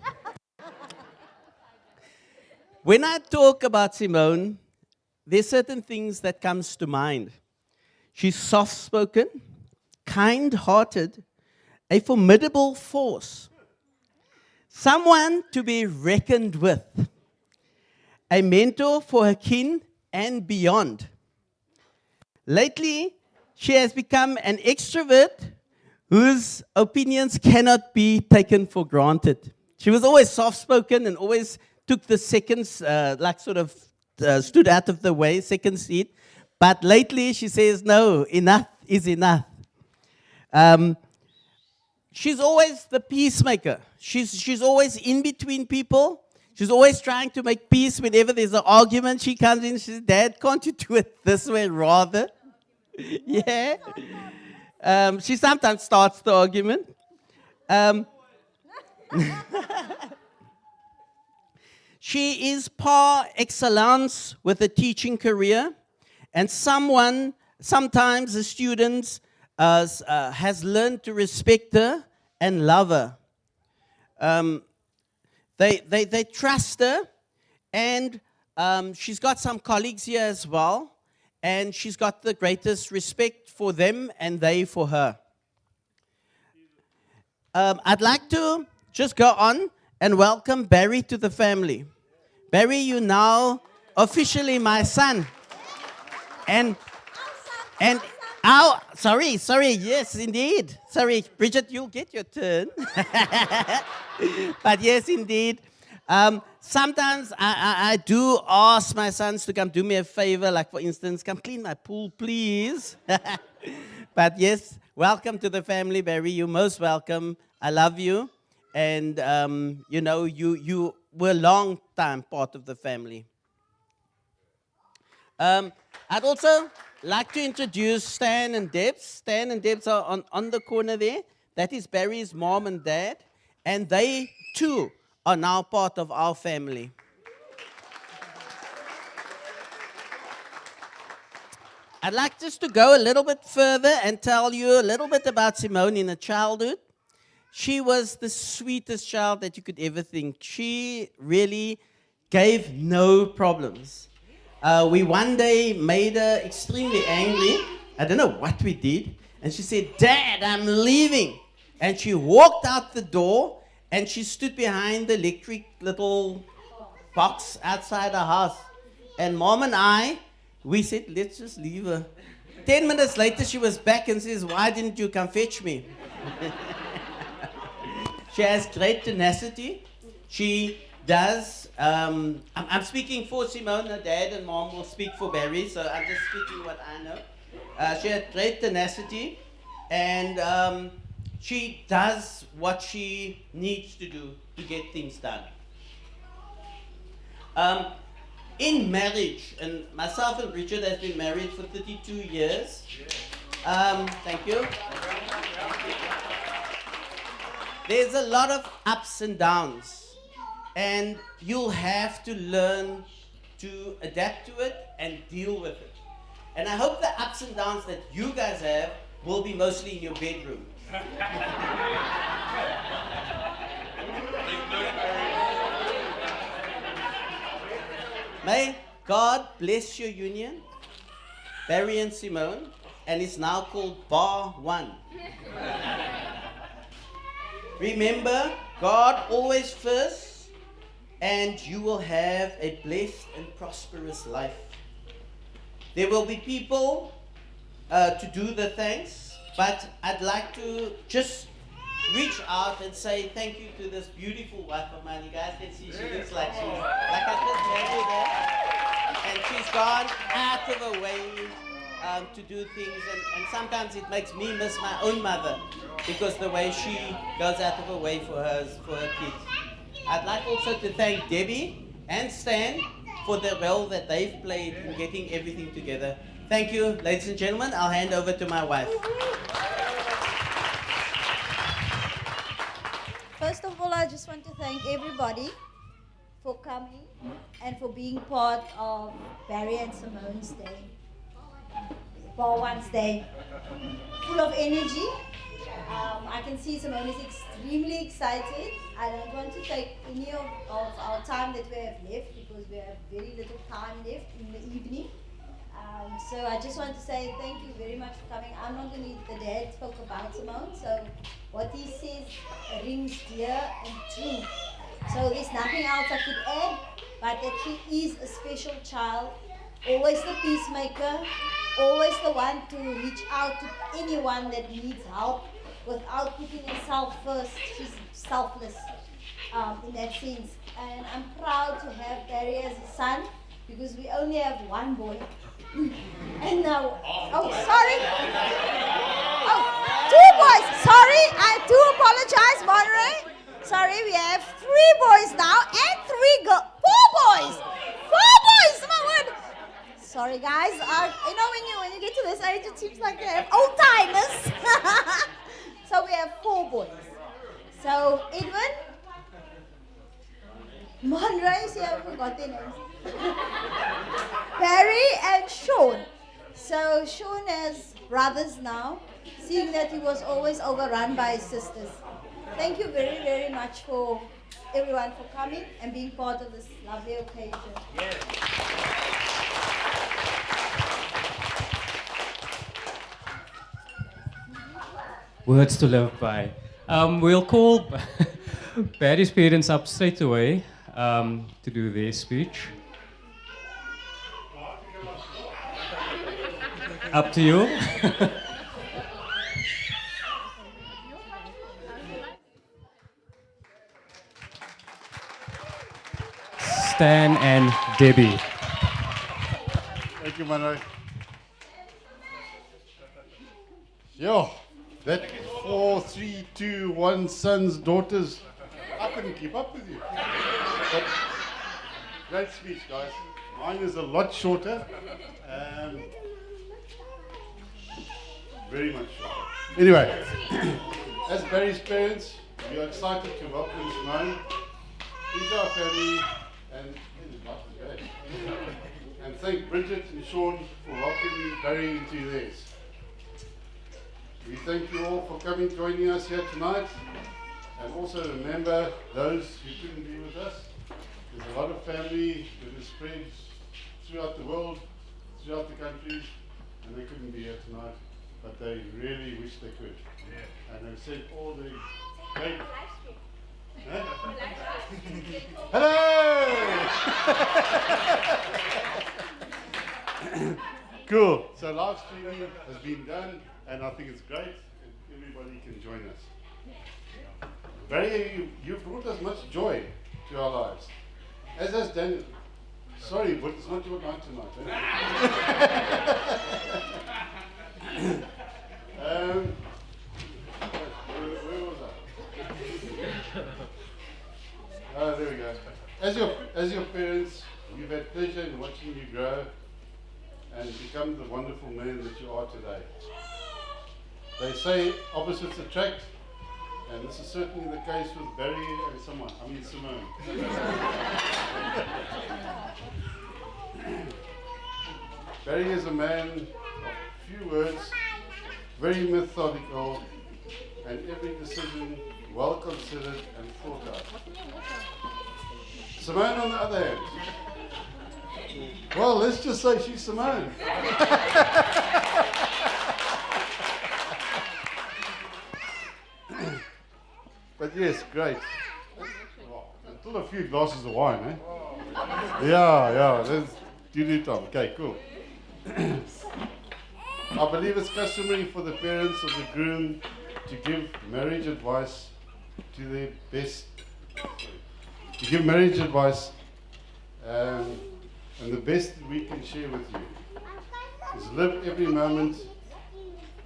When I talk about Simone, there's certain things that comes to mind. She's soft-spoken, kind-hearted, a formidable force, someone to be reckoned with, a mentor for her kin and beyond. Lately, she has become an extrovert whose opinions cannot be taken for granted. She was always soft-spoken and always took the seconds, stood out of the way, second seat. But lately, she says, no, enough is enough. She's always the peacemaker. She's always in between people. She's always trying to make peace whenever there's an argument. She comes in, she says, Dad, can't you do it this way rather? Yeah. She sometimes starts the argument. She is par excellence with a teaching career, and sometimes the students has learned to respect her and love her. They trust her, and she's got some colleagues here as well, and she's got the greatest respect for them and they for her. I'd like to just go on and welcome Barry to the family. Barry, you're now officially my son. And sorry, yes, indeed. Sorry, Bridget, you'll get your turn. But yes, indeed. Sometimes I do ask my sons to come do me a favor, like for instance, come clean my pool, please. But yes, welcome to the family, Barry. You're most welcome. I love you. And, you were a long time part of the family. I'd also like to introduce Stan and Debs. Stan and Debs are on the corner there. That is Barry's mom and dad. And they, too, are now part of our family. I'd like just to go a little bit further and tell you a little bit about Simone in her childhood. She was the sweetest child that you could ever think. She really gave no problems. We one day made her extremely angry. I don't know what we did. And she said, Dad, I'm leaving. And she walked out the door And she stood behind the electric little box outside her house. And Mom and I, we said, let's just leave her. 10 minutes later, she was back and says, why didn't you come fetch me? She has great tenacity. She does, I'm speaking for Simone, her dad and Mom will speak for Barry, so I'm just speaking what I know. She has great tenacity, and she does what she needs to do to get things done. In marriage, and myself and Richard has been married for 32 years. Thank you. There's a lot of ups and downs, and you'll have to learn to adapt to it and deal with it. And I hope the ups and downs that you guys have will be mostly in your bedroom. May God bless your union, Barry and Simone, and it's now called Bar One. Remember, God always first, and you will have a blessed and prosperous life. There will be people to do the thanks, but I'd like to just reach out and say thank you to this beautiful wife of mine. You guys can see she looks like I just married her, and she's gone out of her way to do things, and sometimes it makes me miss my own mother because the way she goes out of her way for her kids. I'd like also to thank Debbie and Stan for the role that they've played in getting everything together. Thank you, ladies and gentlemen. I'll hand over to my wife. First of all, I just want to thank everybody for coming and for being part of Barry and Simone's day. Bar One's day. Full of energy. I can see Simone is extremely excited. I don't want to take any of our time that we have left because we have very little time left in the evening. So I just want to say thank you very much for coming. I'm not going to, the dad spoke about Simone, so what he says rings dear and true. So there's nothing else I could add, but that she is a special child, always the peacemaker, always the one to reach out to anyone that needs help without putting herself first. She's selfless in that sense. And I'm proud to have Barry as a son because we only have one boy. And now, oh, sorry. Oh, two boys. Sorry, I do apologize, Monterey. Sorry, we have 3 boys now and 3 girls. 4 boys. 4 boys, my word. Sorry, guys. You know, when you get to this age, it seems like they have old timers. So we have 4 boys. So Edwin, Monterey, see, I forgot their names. Barry and Sean. So Sean has brothers now, seeing that he was always overrun by his sisters. Thank you very, very much for everyone for coming and being part of this lovely occasion. Yes. Words to live by. We'll call Barry's parents up straight away to do their speech. Up to you. Stan and Debbie. Thank you, Manoj. Yo, that 4, 3, 2, 1 sons, daughters. I couldn't keep up with you. But great speech, guys. Mine is a lot shorter. Very much shorter. Anyway, as Barry's parents, we are excited to welcome Simone into our family and thank Bridget and Sean for welcoming Barry into theirs. We thank you all for coming, joining us here tonight, and also remember those who couldn't be with us. There's a lot of family that is spread throughout the world, throughout the countries, and they couldn't be here tonight, but they really wish they could. Yeah. And they've sent all the great Huh? Hello! Cool. So live streaming has been done, and I think it's great. And everybody can join us. Barry, you've brought us much joy to our lives. As has Daniel. Sorry, but it's not your night tonight. Where was I? Oh, there we go. As your parents, you've had pleasure in watching you grow and become the wonderful man that you are today. They say opposites attract, and this is certainly the case with Barry and Simone. Barry is a man of few words, very methodical, and every decision well considered and thought out. Simone, on the other hand, well, let's just say she's Simone. But yes, great. Until a few glasses of wine, eh? Yeah, you do Tom. Okay, cool. I believe it's customary for the parents of the groom to give marriage advice to their best, and the best that we can share with you is live every moment,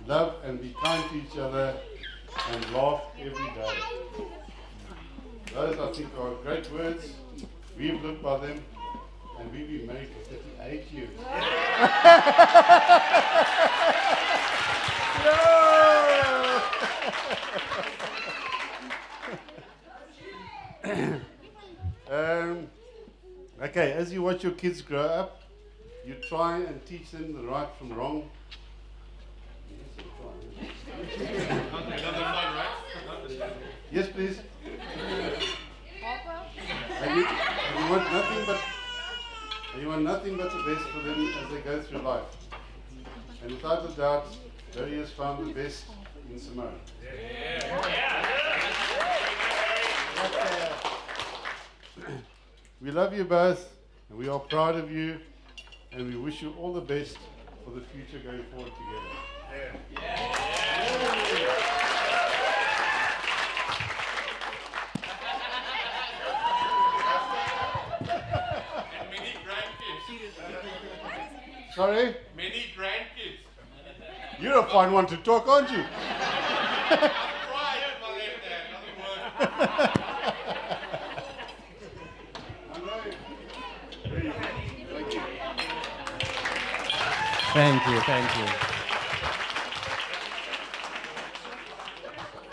love and be kind to each other, and laugh every day. Those, I think, are great words. We've lived by them, and we've been married for 38 years. Okay, as you watch your kids grow up, you try and teach them the right from wrong. Yes, please. And you want nothing but the best for them as they go through life. And without a doubt, Barry has found the best in Simone. We love you both, and we are proud of you, and we wish you all the best for the future going forward together. Many grandkids. Sorry? Many grandkids. You're a fine one to talk, aren't you? I'm quiet, my left hand, nothing works. Thank you.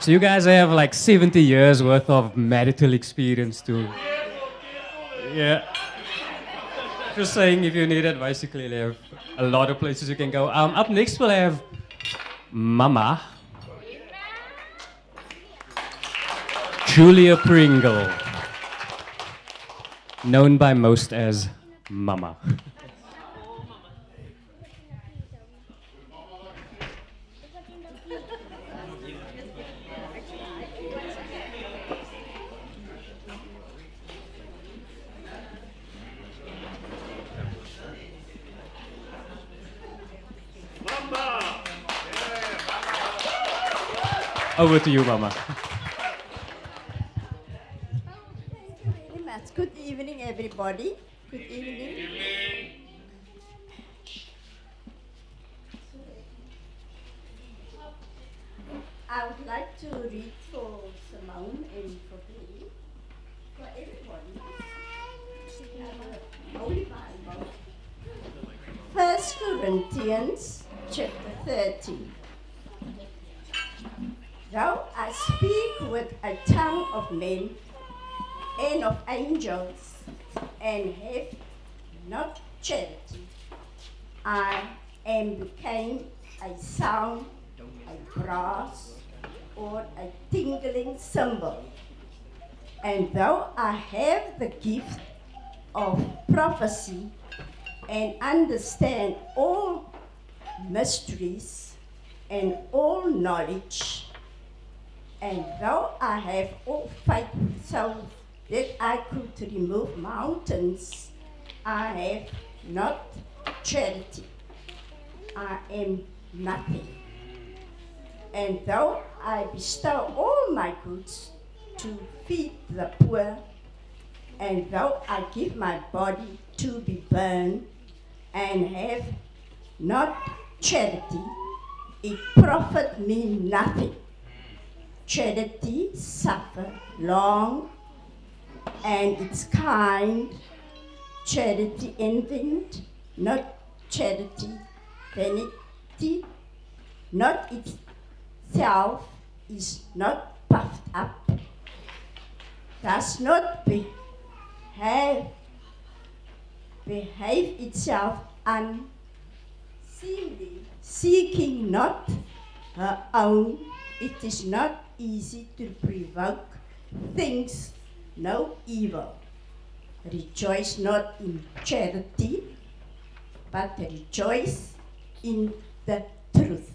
So you guys have like 70 years worth of marital experience too. Yeah. Just saying, if you need advice, you clearly have a lot of places you can go. Up next we'll have Mama. Julia Pringle. Known by most as Mama. Over to you, Mama. Thank you very much. Good evening, everybody. Good evening. I would like to read for Simone and for me, for everybody. Holy Bible. 1 Corinthians chapter 13. Though I speak with a tongue of men and of angels, and have not charity, I became a sound, a brass, or a tingling cymbal. And though I have the gift of prophecy and understand all mysteries and all knowledge, And though I have all faith so that I could remove mountains, I have not charity. I am nothing. And though I bestow all my goods to feed the poor, and though I give my body to be burned, and have not charity, it profit me nothing. Charity suffer long, and it's kind. Charity envied, not charity vanity, not itself is not puffed up, does not behave itself unseemly, seeking not her own. It is not easy to provoke things no evil. Rejoice not in charity, but rejoice in the truth.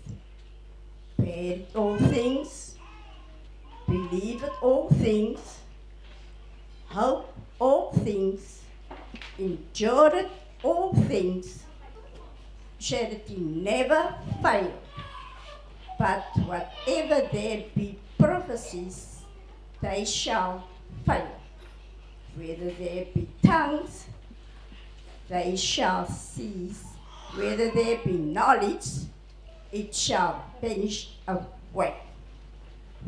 Bear all things, believe all things, hope all things, endure all things. Charity never fails, but whatever there be prophecies, they shall fail. Whether there be tongues, they shall cease. Whether there be knowledge, it shall vanish away.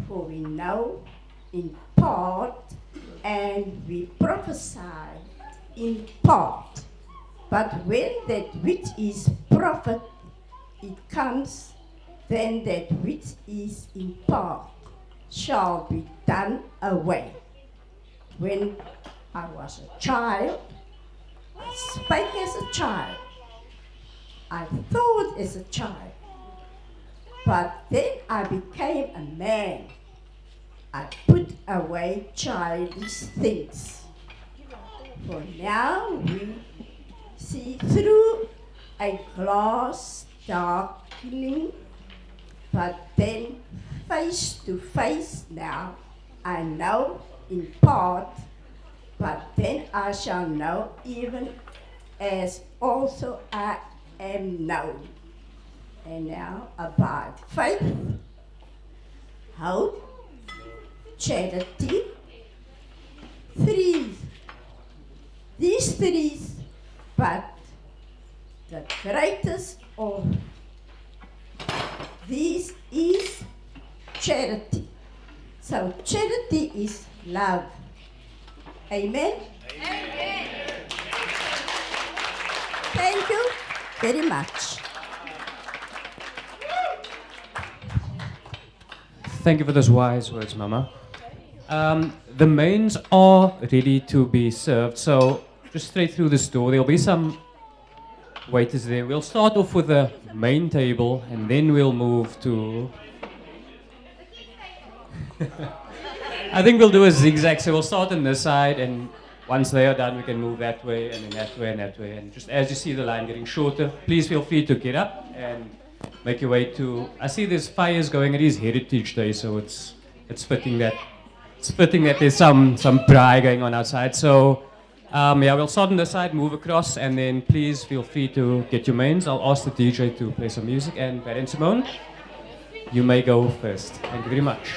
For we know in part, and we prophesy in part. But when that which is prophet, it comes, then that which is in part shall be done away. When I was a child, I spake as a child, I thought as a child, but then I became a man. I put away childish things. For now we see through a glass darkening, but then face to face now I know in part, but then I shall know even as also I am known. And now abide faith, hope, charity, these three, but the greatest of these is charity. So charity is love. Amen? Amen. Thank you very much. Thank you for those wise words, Mama. The mains are ready to be served, so just straight through this door. There'll be some waiters there. We'll start off with the main table, and then we'll move to... I think we'll do a zigzag, so we'll start on this side, and once they are done, we can move that way, and then that way, and that way. And just as you see the line getting shorter, please feel free to get up and make your way to... I see there's fires going. It is Heritage Day, so it's fitting that there's some braai going on outside. So we'll start on this side, move across, and then please feel free to get your mains. I'll ask the DJ to play some music, and Barry and Simone, you may go first. Thank you very much.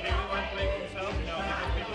Everyone play himself? No,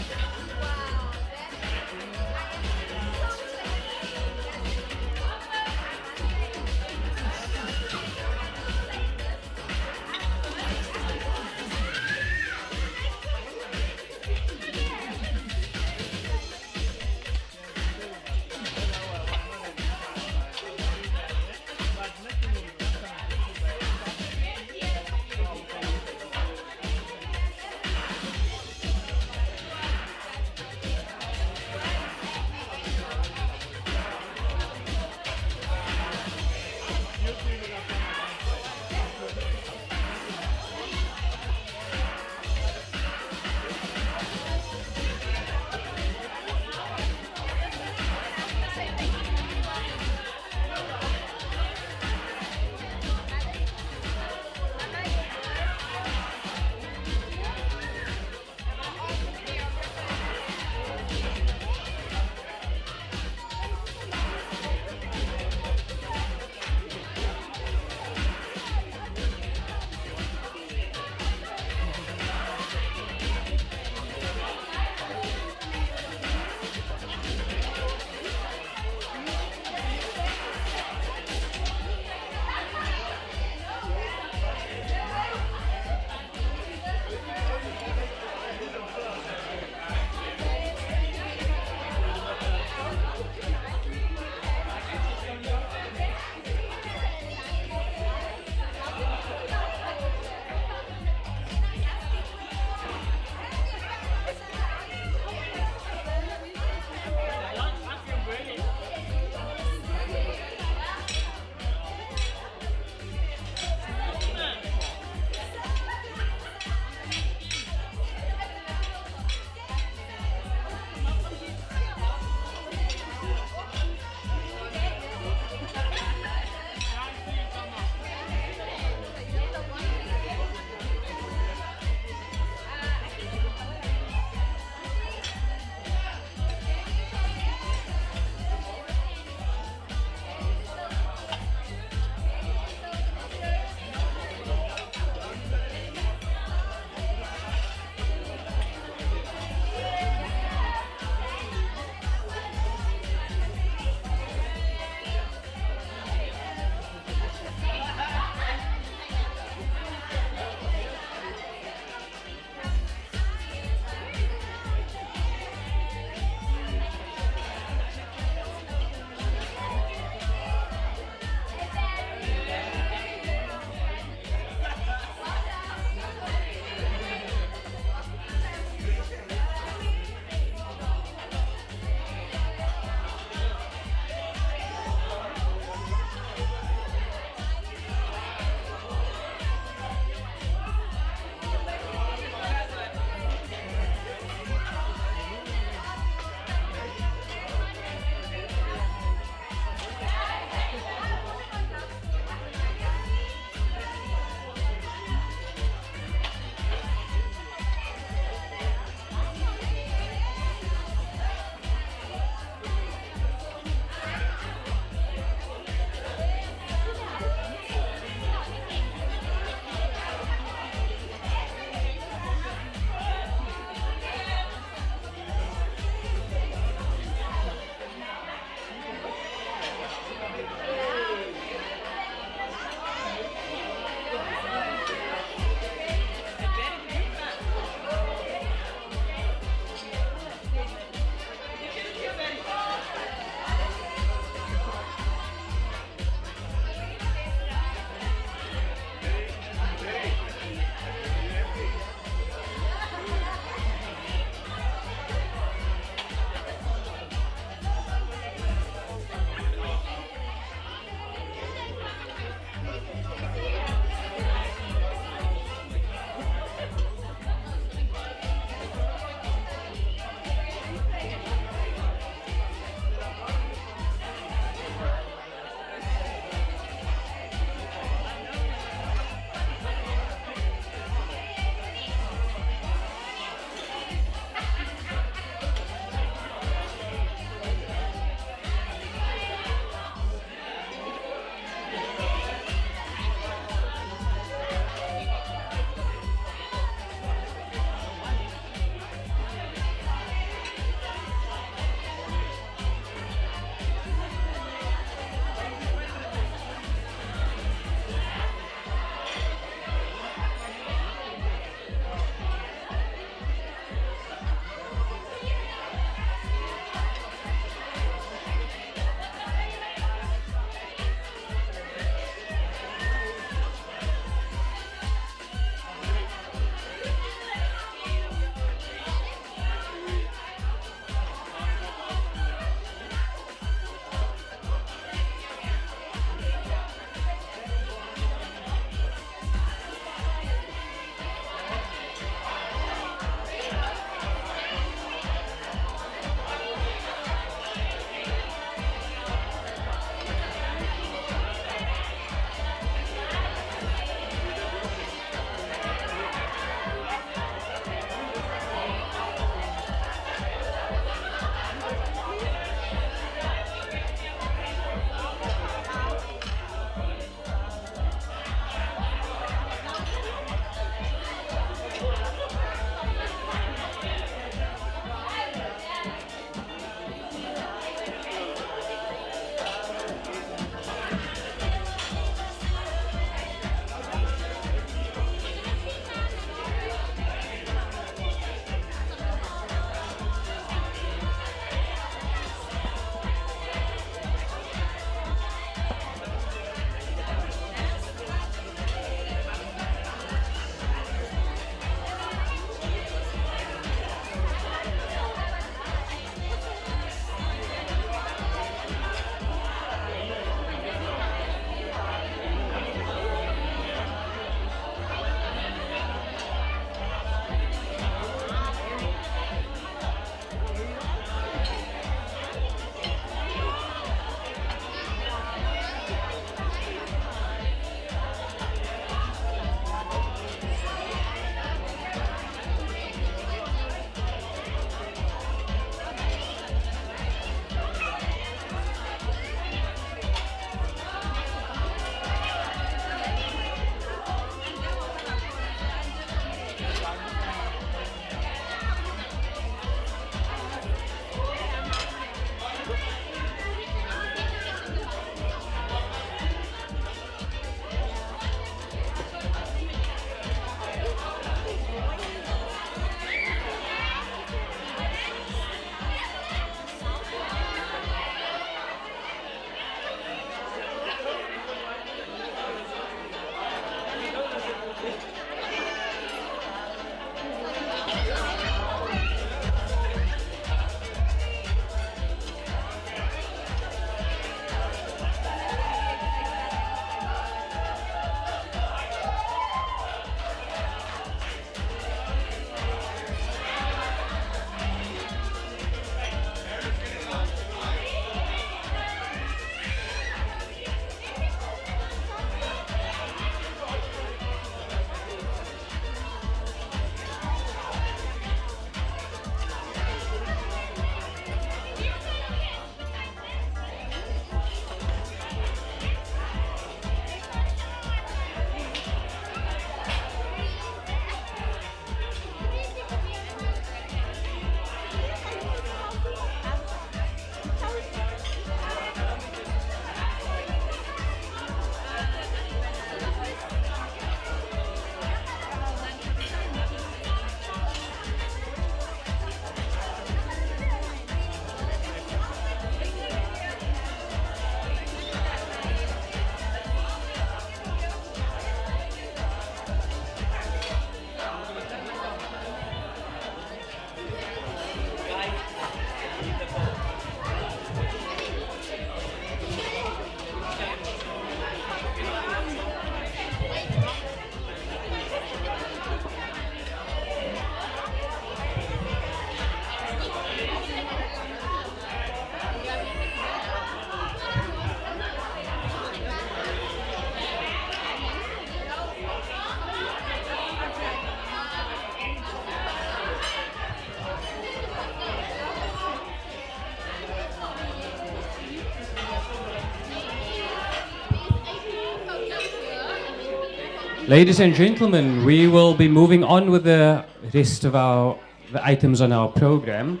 Ladies and gentlemen, we will be moving on with the rest of the items on our program.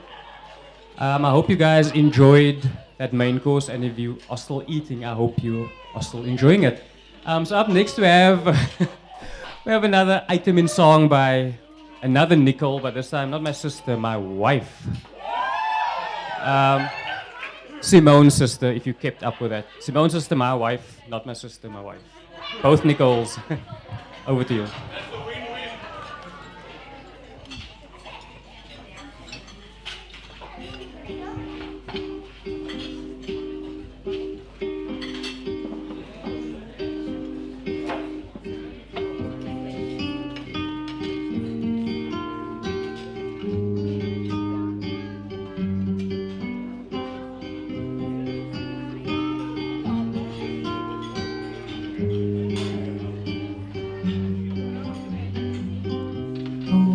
I hope you guys enjoyed that main course, and if you are still eating, I hope you are still enjoying it. So up next we have we have another item in song by another Nicole, but this time not my sister, my wife. Simone's sister, if you kept up with that. Simone's sister, my wife, not my sister, my wife. Both Nicoles. Over to you.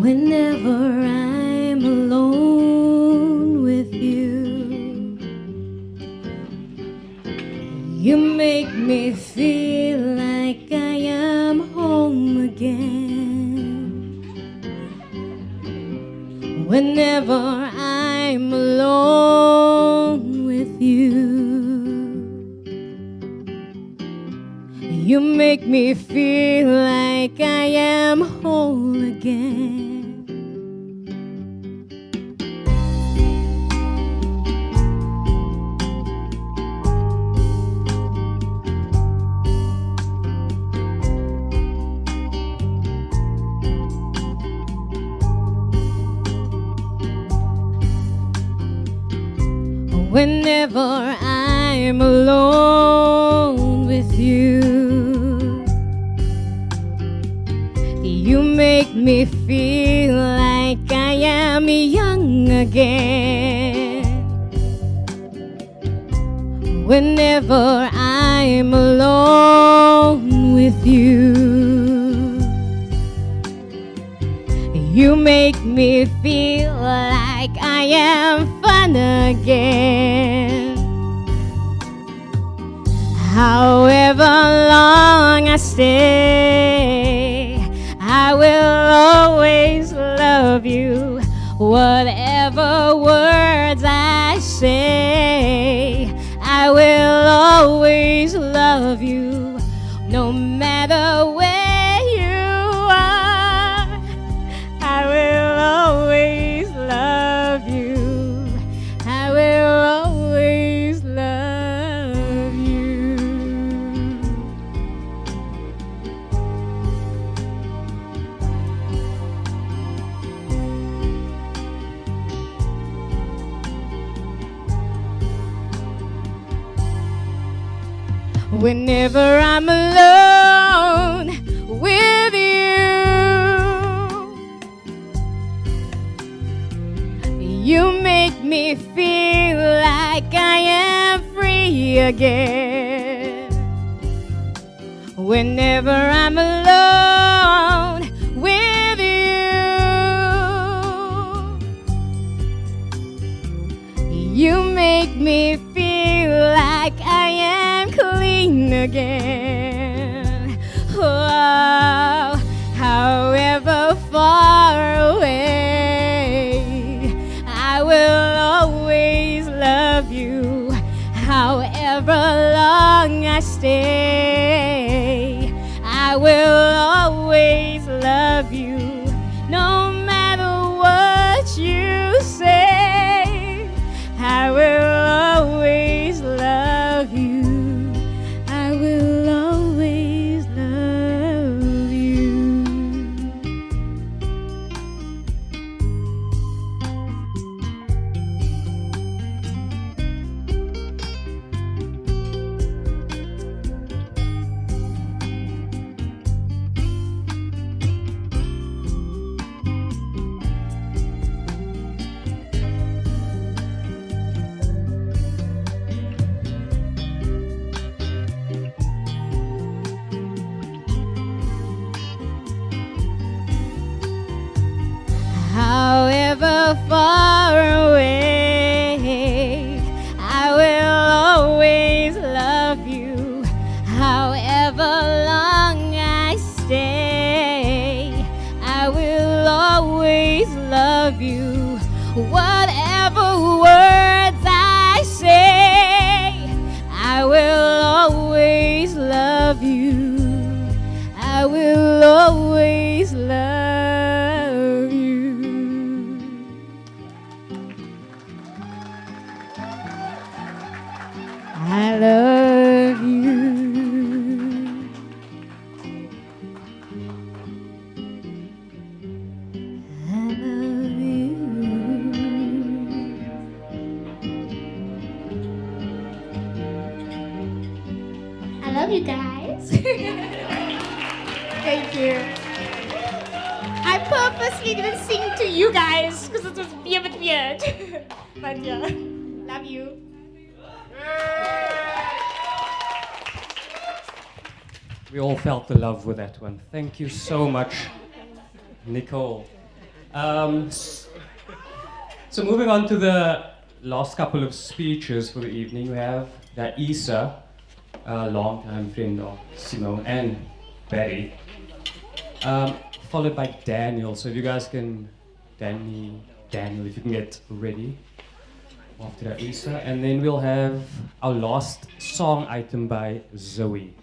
Whenever I'm alone with you, you make me feel like I am home again. Whenever I'm alone with you, you make me feel like I am whole again. Whenever I'm alone with you, you make me feel like I am young again. Whenever I'm alone with you, you make me feel like I am fun again. However long I stay, I will always love you. Whatever words I say, I will always love you. No matter where you are, I will always love you. I will always love you. Whenever I'm alone with you make me feel like I am free again. Whenever I'm alone with you make me feel like I am clean again. Oh, however far away, I will always love you. However long I stay, I will always love you. No matter what you say, I will always love you. I will always love you. However far away, I will always love you. However long I stay, love you. Whatever words I say, I will always love you. I will always love you. I love you. I love you. I love you guys. Thank you. I purposely didn't sing to you guys because it was a bit weird. But yeah, love you. We all felt the love with that one. Thank you so much, Nicole. So moving on to the last couple of speeches for the evening, we have Isa, a longtime friend of Simone and Betty, followed by Daniel. So if you guys can, Daniel, if you can get ready after Isa, and then we'll have our last song item by Zoe.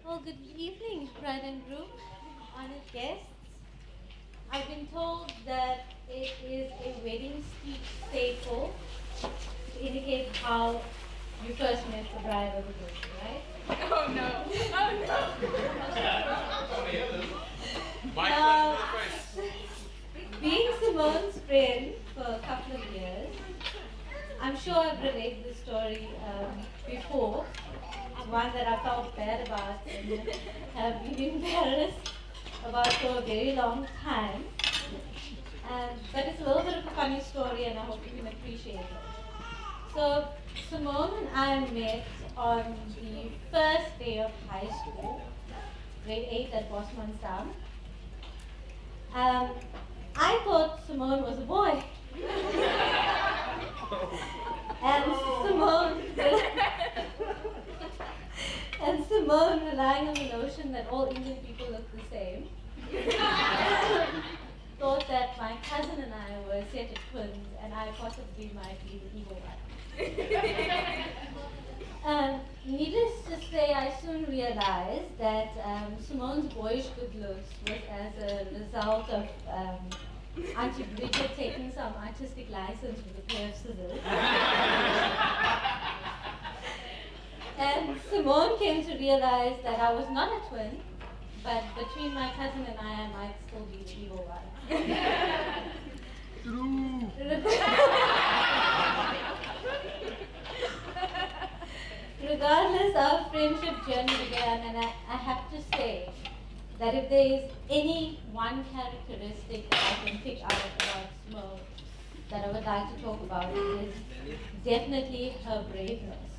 Well, good evening, bride and groom, honored guests. I've been told that it is a wedding speech staple to indicate how you first met the bride or the groom, right? Oh no! Oh no! Now, being Simone's friend for a couple of years, I'm sure I've related this story before. It's one that I felt bad about and have been embarrassed about for a very long time. But it's a little bit of a funny story and I hope you can appreciate it. So Simone and I met on the first day of high school, grade 8 at Bosman's. I thought Simone was a boy. And Simone, relying on the notion that all Indian people look the same, thought that my cousin and I were a set of twins and I possibly might be the evil one. Needless to say, I soon realized that Simone's boyish good looks was as a result of Auntie Bridget taking some artistic license with a pair of scissors. And Simone came to realize that I was not a twin, but between my cousin and I might still be the evil one. Regardless, our friendship journey began, and I have to say that if there is any one characteristic that I can pick out about Simone that I would like to talk about, it is definitely her braveness.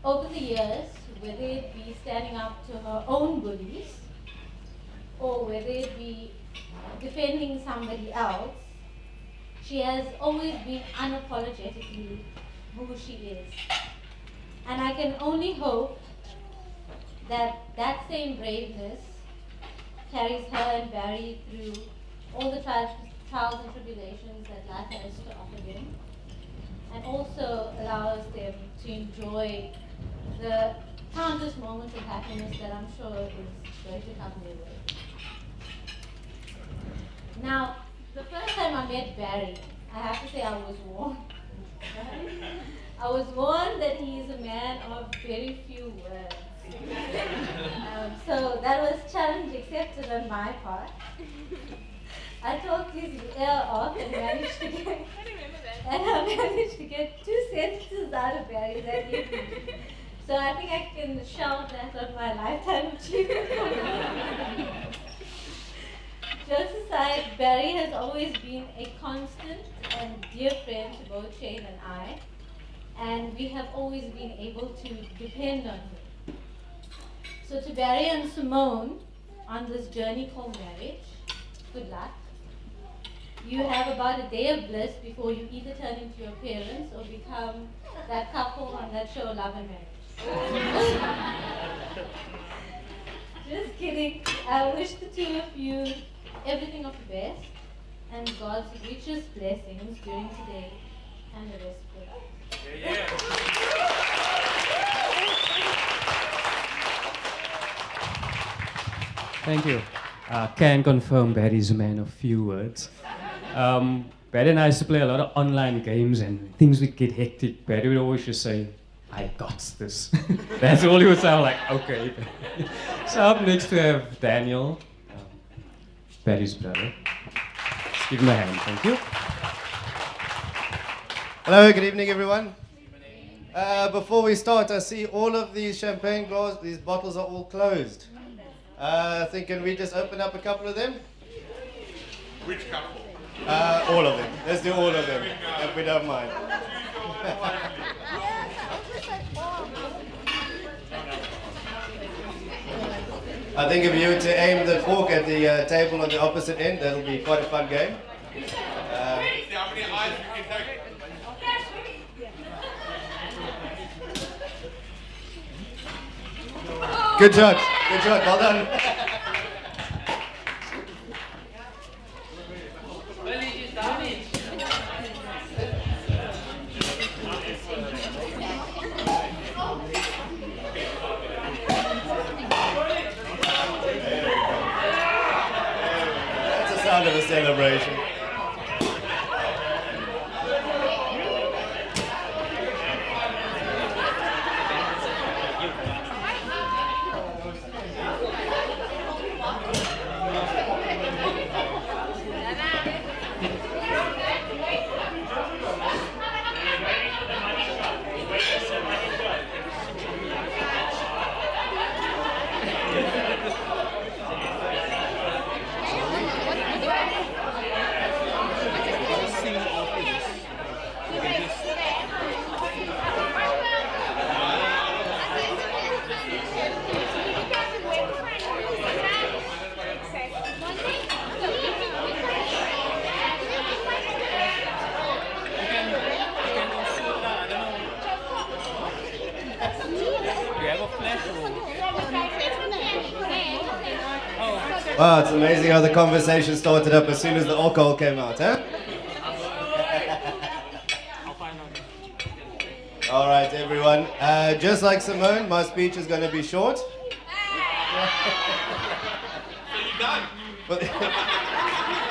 Over the years, whether it be standing up to her own bullies, or whether it be defending somebody else, she has always been unapologetically who she is. And I can only hope that that same braveness carries her and Barry through all the trials and tribulations that life has to offer them, and also allows them to enjoy the countless moments of happiness that I'm sure is going to come their way. Now, the first time I met Barry, I have to say I was warned. I was warned that he is a man of very few words. So that was challenge accepted on my part. I talked his ear off and managed to get 2 sentences out of Barry that evening. So I think I can shout that on my lifetime achievement. Jokes aside, Barry has always been a constant and dear friend to both Shane and I, and we have always been able to depend on him. So to Barry and Simone, on this journey called marriage, good luck. you have about a day of bliss before you either turn into your parents or become that couple on that show, Love and Marriage. Just kidding. I wish the two of you everything of the best and God's richest blessings during today and the rest of your life. Thank you. Can confirm Barry's a man of few words. Barry and I used to play a lot of online games and things would get hectic. Barry would always just say, I got this. That's all he would say. I'm like, okay. So up next we have Daniel, Barry's brother. Let's give him a hand, thank you. Hello, good evening everyone. Before we start, I see all of these champagne glasses, these bottles are all closed. I think, can we just open up a couple of them? Which couple? All of them. Let's do all of them, if we don't mind. I think if you were to aim the fork at the table on the opposite end, that'll be quite a fun game. How many eyes you can take? Good shot, well done. That's the sound of a celebration. Wow, it's amazing how the conversation started up as soon as the alcohol came out, huh? All right, everyone. Just like Simone, my speech is going to be short.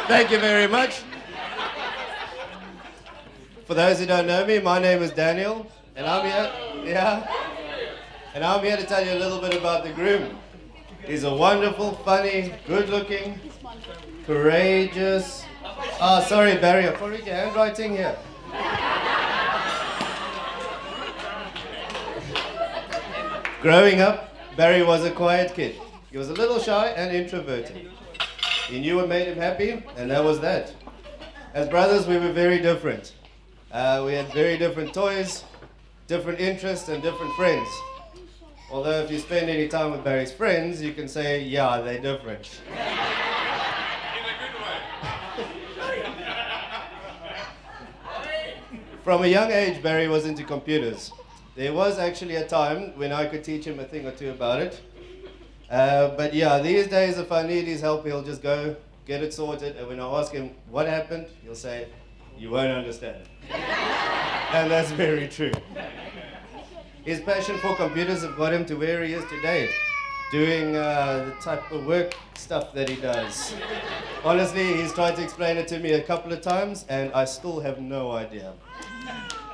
Thank you very much. For those who don't know me, my name is Daniel, and I'm here. And I'm here to tell you a little bit about the groom. He's a wonderful, funny, good-looking, courageous. Oh, sorry, Barry, I can't read your handwriting here. Growing up, Barry was a quiet kid. He was a little shy and introverted. He knew what made him happy, and that was that. As brothers, we were very different. We had very different toys, different interests, and different friends. Although if you spend any time with Barry's friends, you can say, yeah, they're different. From a young age, Barry was into computers. There was actually a time when I could teach him a thing or two about it. But yeah, these days, if I need his help, he'll just go get it sorted. And when I ask him what happened, he'll say, you won't understand. And that's very true. His passion for computers have got him to where he is today, doing the type of work stuff that he does. Honestly, he's tried to explain it to me a couple of times, and I still have no idea.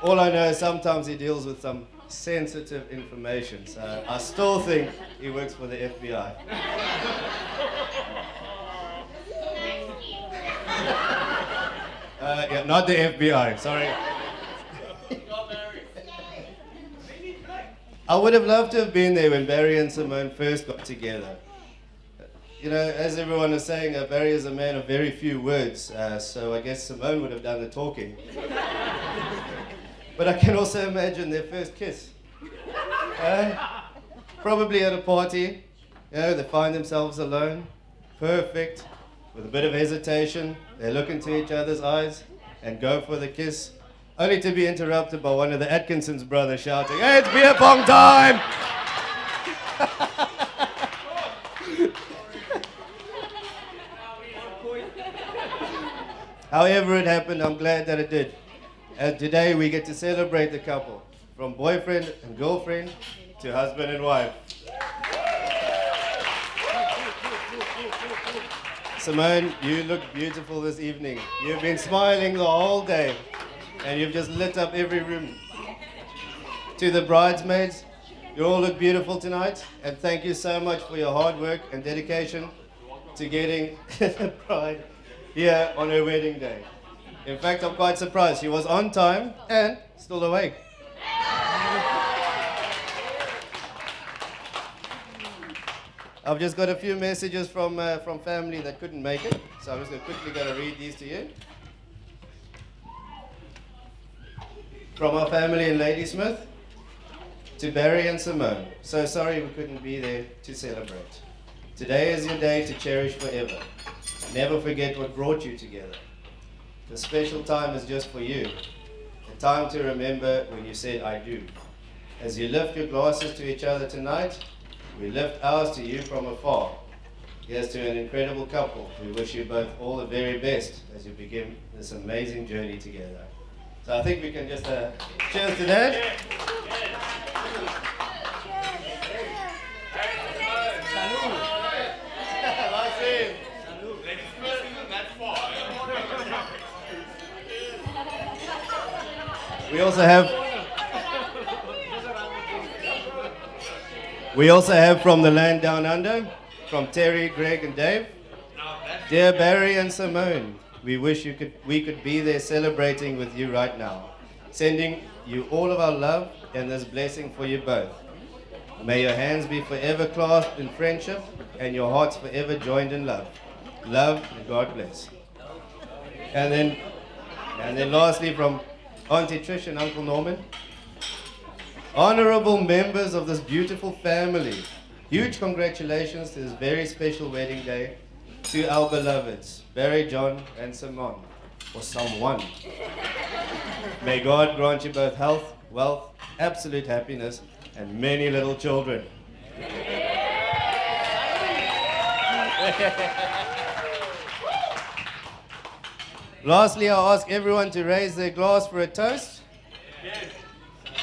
All I know is sometimes he deals with some sensitive information, so I still think he works for the FBI. Yeah, not the FBI, sorry. I would have loved to have been there when Barry and Simone first got together. You know, as everyone is saying, Barry is a man of very few words, so I guess Simone would have done the talking. But I can also imagine their first kiss. Probably at a party, you know, they find themselves alone, perfect, With a bit of hesitation, they look into each other's eyes and go for the kiss, only to be interrupted by one of the Atkinson's brothers shouting, "Hey, it's beer pong time!" However it happened, I'm glad that it did. And today we get to celebrate the couple, from boyfriend and girlfriend to husband and wife. Simone, you look beautiful this evening. You've been smiling the whole day, and you've just lit up every room. To the bridesmaids, you all look beautiful tonight, and thank you so much for your hard work and dedication to getting the bride here on her wedding day. In fact, I'm quite surprised. She was on time and still awake. I've just got a few messages from family that couldn't make it, so I'm just quickly going to read these to you. From our family in Ladysmith, to Barry and Simone. So sorry we couldn't be there to celebrate. Today is your day to cherish forever. Never forget what brought you together. The special time is just for you. A time to remember when you said I do. As you lift your glasses to each other tonight, we lift ours to you from afar. Here's to an incredible couple. We wish you both all the very best as you begin this amazing journey together. So I think we can just cheers to that. We also have from the land down under, from Terry, Greg, and Dave. Dear Barry and Simone, we wish we could be there celebrating with you right now, sending you all of our love and this blessing for you both. May your hands be forever clasped in friendship and your hearts forever joined in love. Love and God bless. And then lastly from Auntie Trish and Uncle Norman. Honorable members of this beautiful family, huge congratulations to this very special wedding day to our beloveds, Barry, John, and Simone, or someone. May God grant you both health, wealth, absolute happiness, and many little children. Lastly, I'll ask everyone to raise their glass for a toast.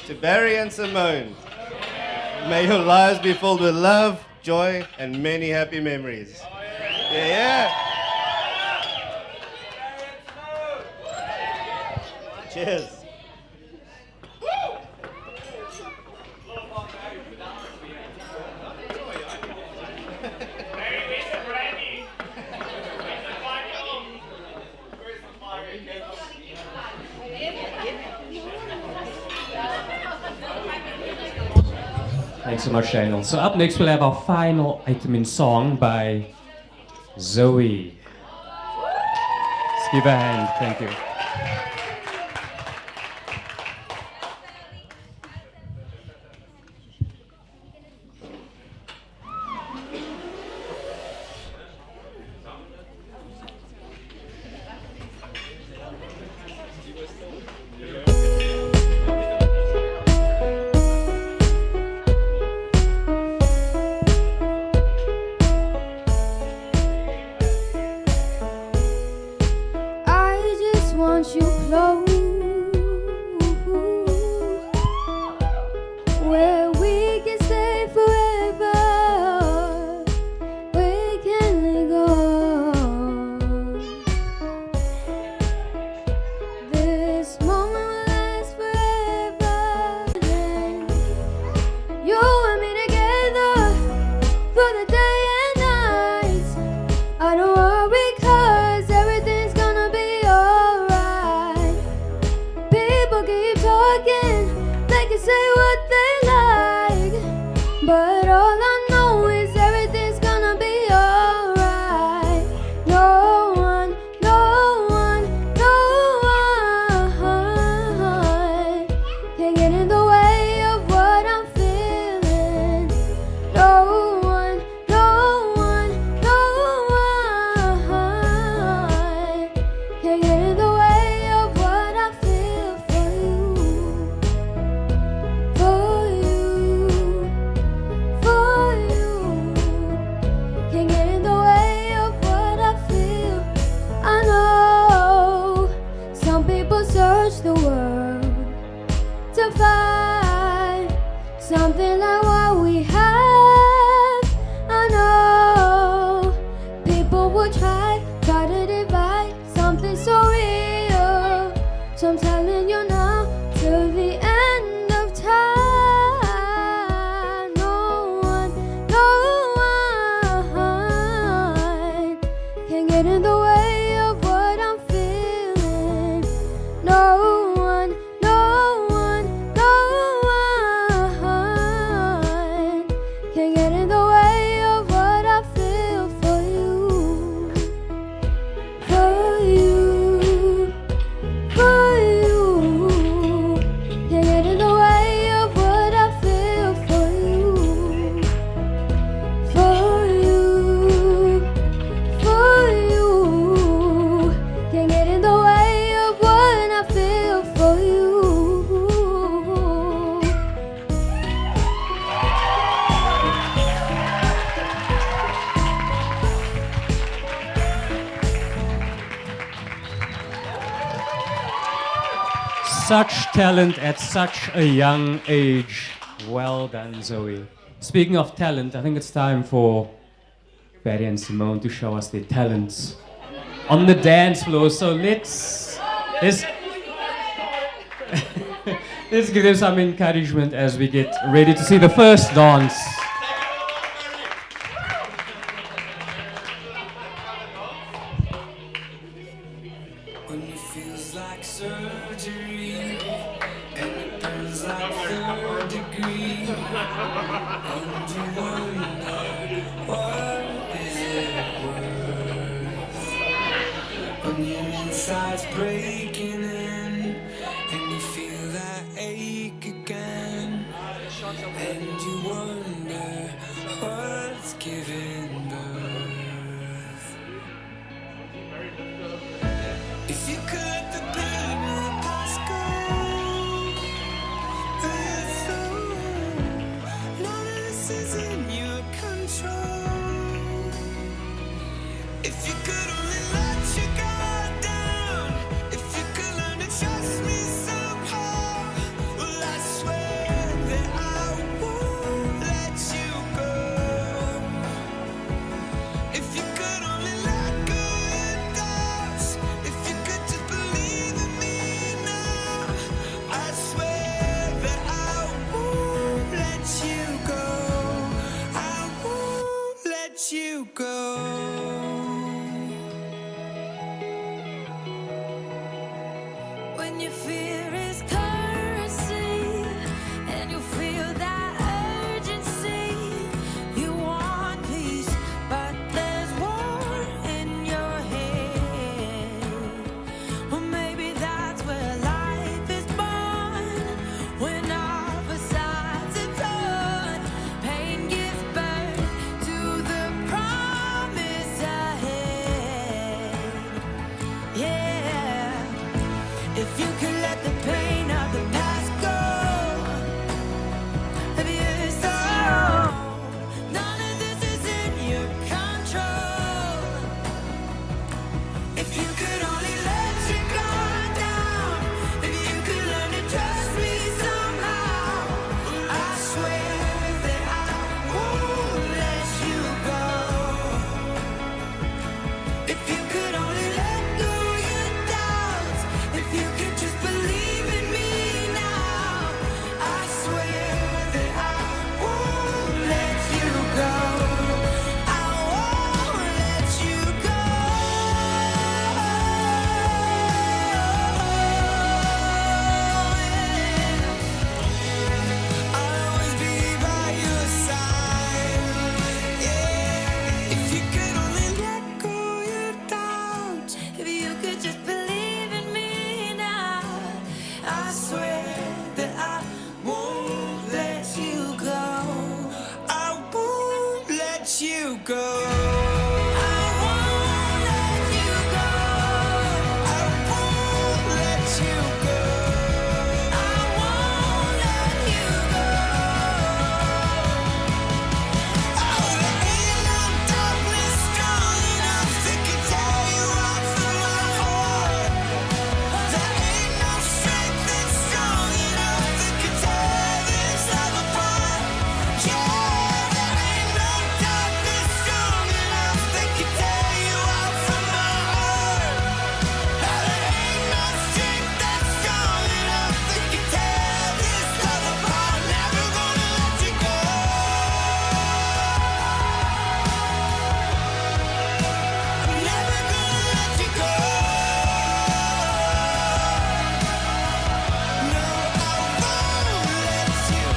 To Barry and Simone. May your lives be filled with love, joy, and many happy memories. Yeah. Cheers. Thanks so much, Daniel. So up next we'll have our final item in song by Zoe. Let's give a hand. Thank you. Want you close, where we can stay forever, we can let go. This moment will last forever. You and me together for the day and night. I don't worry 'cause everything's gonna be alright. People keep talking, they can say what they like, but all I know is everything's gonna be alright. No one, no one, no one can get in the way of what I'm feeling. No one, no one, no one Such talent at such a young age. Well done, Zoe. Speaking of talent, I think it's time for Barry and Simone to show us their talents on the dance floor. So let's let's give them some encouragement as we get ready to see the first dance. When it feels like surgery and it burns like third degree, and you wonder what is it worth? When your inside's breaking in and you feel that ache again, and you wonder what's giving birth. If you could let the pain of the past go, let it flow. None of this is in your control. If you could only let your guard down, if you could learn to trust me somehow, well, I swear that I won't let you go. If you could only let go your doubts, if you could just believe in me now, I swear that I won't let you go. I won't let you go. When your fear is cursing and you feel that urgency, you want peace, but there's war in your head. Well, maybe that's where life is born. When opposites are torn, pain gives birth to the promise ahead. Yeah. If you could let the pain of the past go, if you saw none of this is in your control. If you could only let your guard down, if you could learn to trust me somehow, I swear that I won't let you go. If you could only let go your doubts, if you could just believe in me now, I swear that I won't let you go. I won't let you go. I'll always be by your side. Yeah. If you could only let go your doubts, if you could just believe in me now, I swear that I won't let you go. I won't let you go. I won't let you go. I won't let you go. I won't let you go. Oh, there ain't no darkness strong enough that can tear you out from my heart. There ain't no strength that's strong enough that can tear this love apart. Yeah, there ain't no darkness strong enough that can tear you out from my heart. There ain't no strength that's strong enough that can tear this love apart. Never gonna let you go. I'm never gonna let you go. No, I won't let you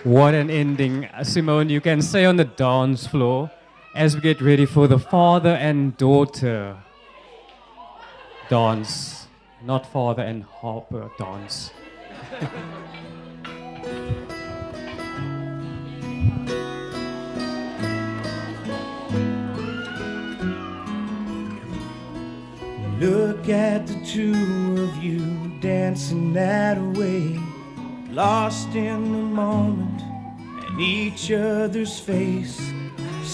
What an ending. Simone, you can stay on the dance floor as we get ready for the father and daughter dance. Not father and Harper dance. Look at the two of you dancing that way, lost in the moment and each other's face.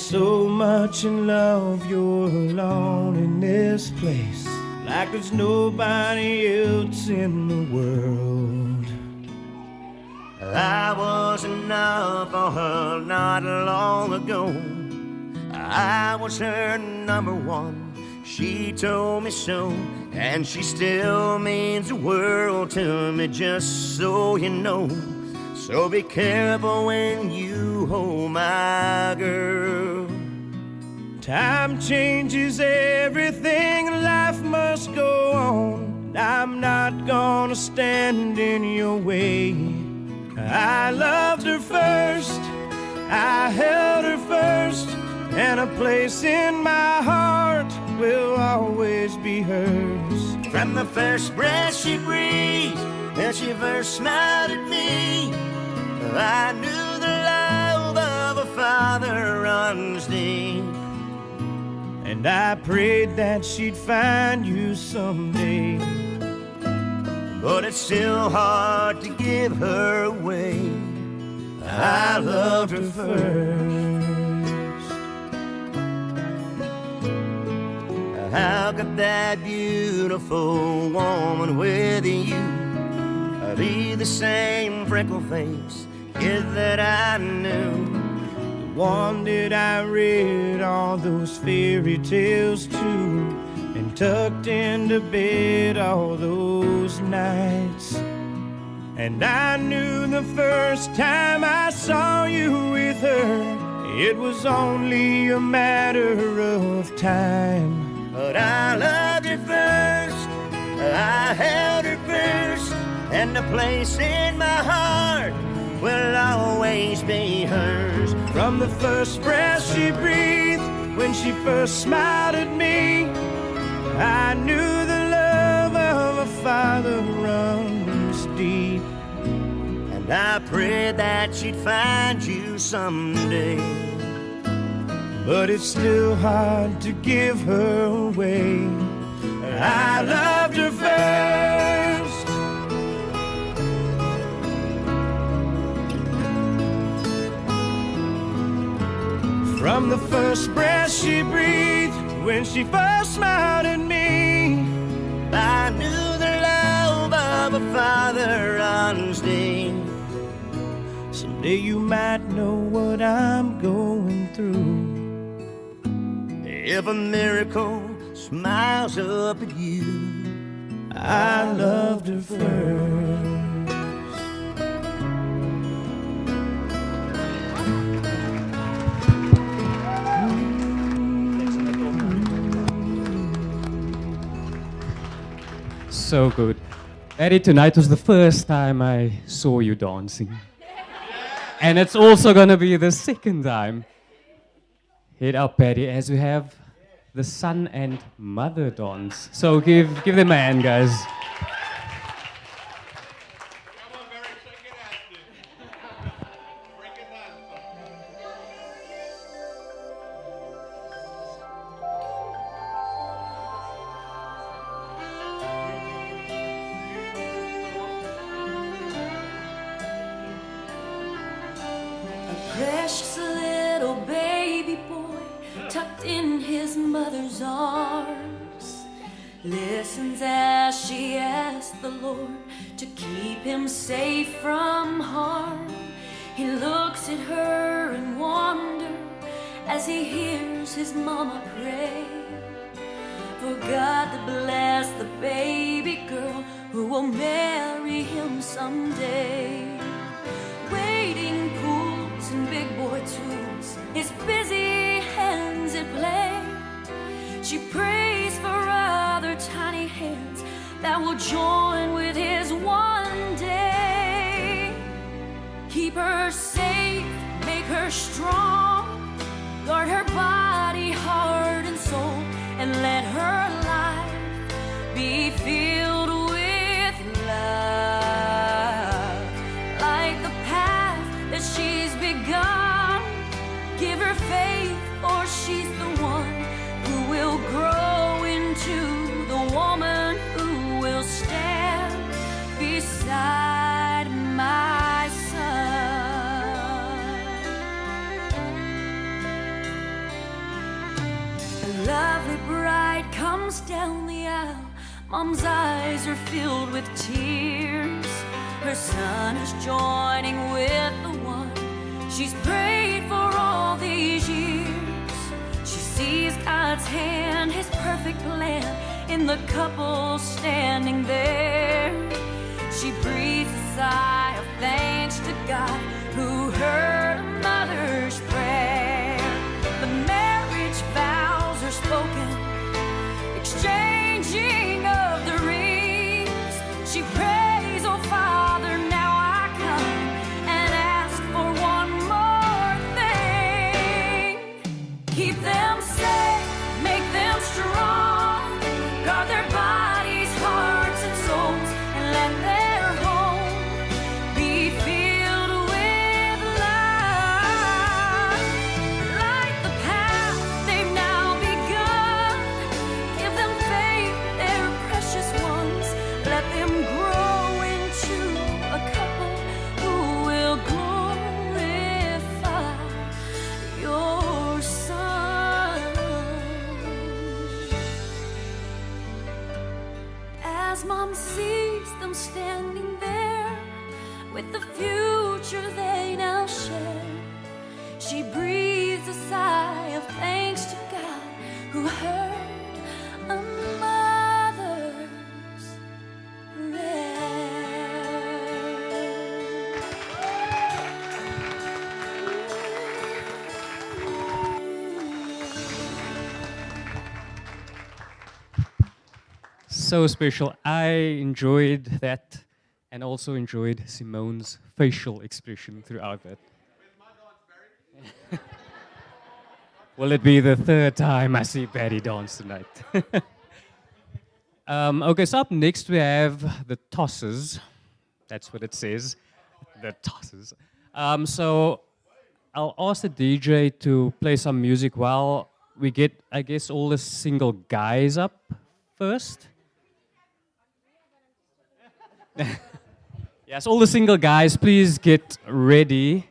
so much in love, you're alone in this place, like there's nobody else in the world. I was enough for her not long ago. I was her number one, she told me so, and she still means the world to me, just so you know. So be careful when you hold my girl. Time changes everything, life must go on. I'm not gonna stand in your way. I loved her first, I held her first, and a place in my heart will always be hers. From the first breath she breathed, and she first smiled at me, I knew the love of a father runs deep. And I prayed that she'd find you someday, but it's still hard to give her away. I loved her first. How could that beautiful woman with you be the same freckle face kid that I knew? the one that I read all those fairy tales to, and tucked into bed all those nights. And I knew the first time I saw you with her, it was only a matter of time. But I loved her first, I held her first, and the place in my heart will always be hers. From the first breath she breathed, when she first smiled at me, I knew the love of a father runs deep. And I prayed that she'd find you someday, but it's still hard to give her away. I loved her first. From the first breath she breathed, when she first smiled at me, I knew the love of a father runs deep. Someday you might know what I'm going through. If a miracle smiles up at you, I loved her first. So good. Eddie, tonight was the first time I saw you dancing. And it's also gonna be the second time. Head up, Patty, as we have the son and mother dance. So give them a hand, guys. Precious little baby boy tucked in his mother's arms listens as she asks the Lord to keep him safe from harm. He looks at her in wonder as he hears his mama pray for God to bless the baby girl who will marry him someday. Wading pools and big boy tools, his busy hands at play. She prays for other tiny hands that will join with his one day. Keep her safe, make her strong, guard her body, heart, and soul, and let her life be filled with love. Like the path that she's begun, give her faith, for she's the one who will grow into the woman who will stand beside my son. bride comes down the aisle, Mom's eyes are filled with tears. Her son is joining with the one she's prayed for all these years. She sees God's hand, His perfect plan in the couple standing there. She breathes a sigh of thanks to God who heard a mother's prayer. The marriage vows are spoken, exchanging of the rings. She prays, oh Father, now I come and ask for one more thing. Keep them safe, make them strong, guard their bodies, hearts, and souls, and let their home be filled with love. Light the path they've now begun. Give them faith, they're precious ones. Let them grow into a couple who will glorify your Son. As Mom sees them standing there with the future they now share, she breathes a sigh of thanks to God who heard a mother's So special. I enjoyed that and also enjoyed Simone's facial expression throughout that. Will it be the third time I see Barry dance tonight? Okay, so up next we have the tosses. That's what it says, the tosses. So I'll ask the DJ to play some music while we get, I guess, all the single guys up first. Yes, all the single guys, please get ready.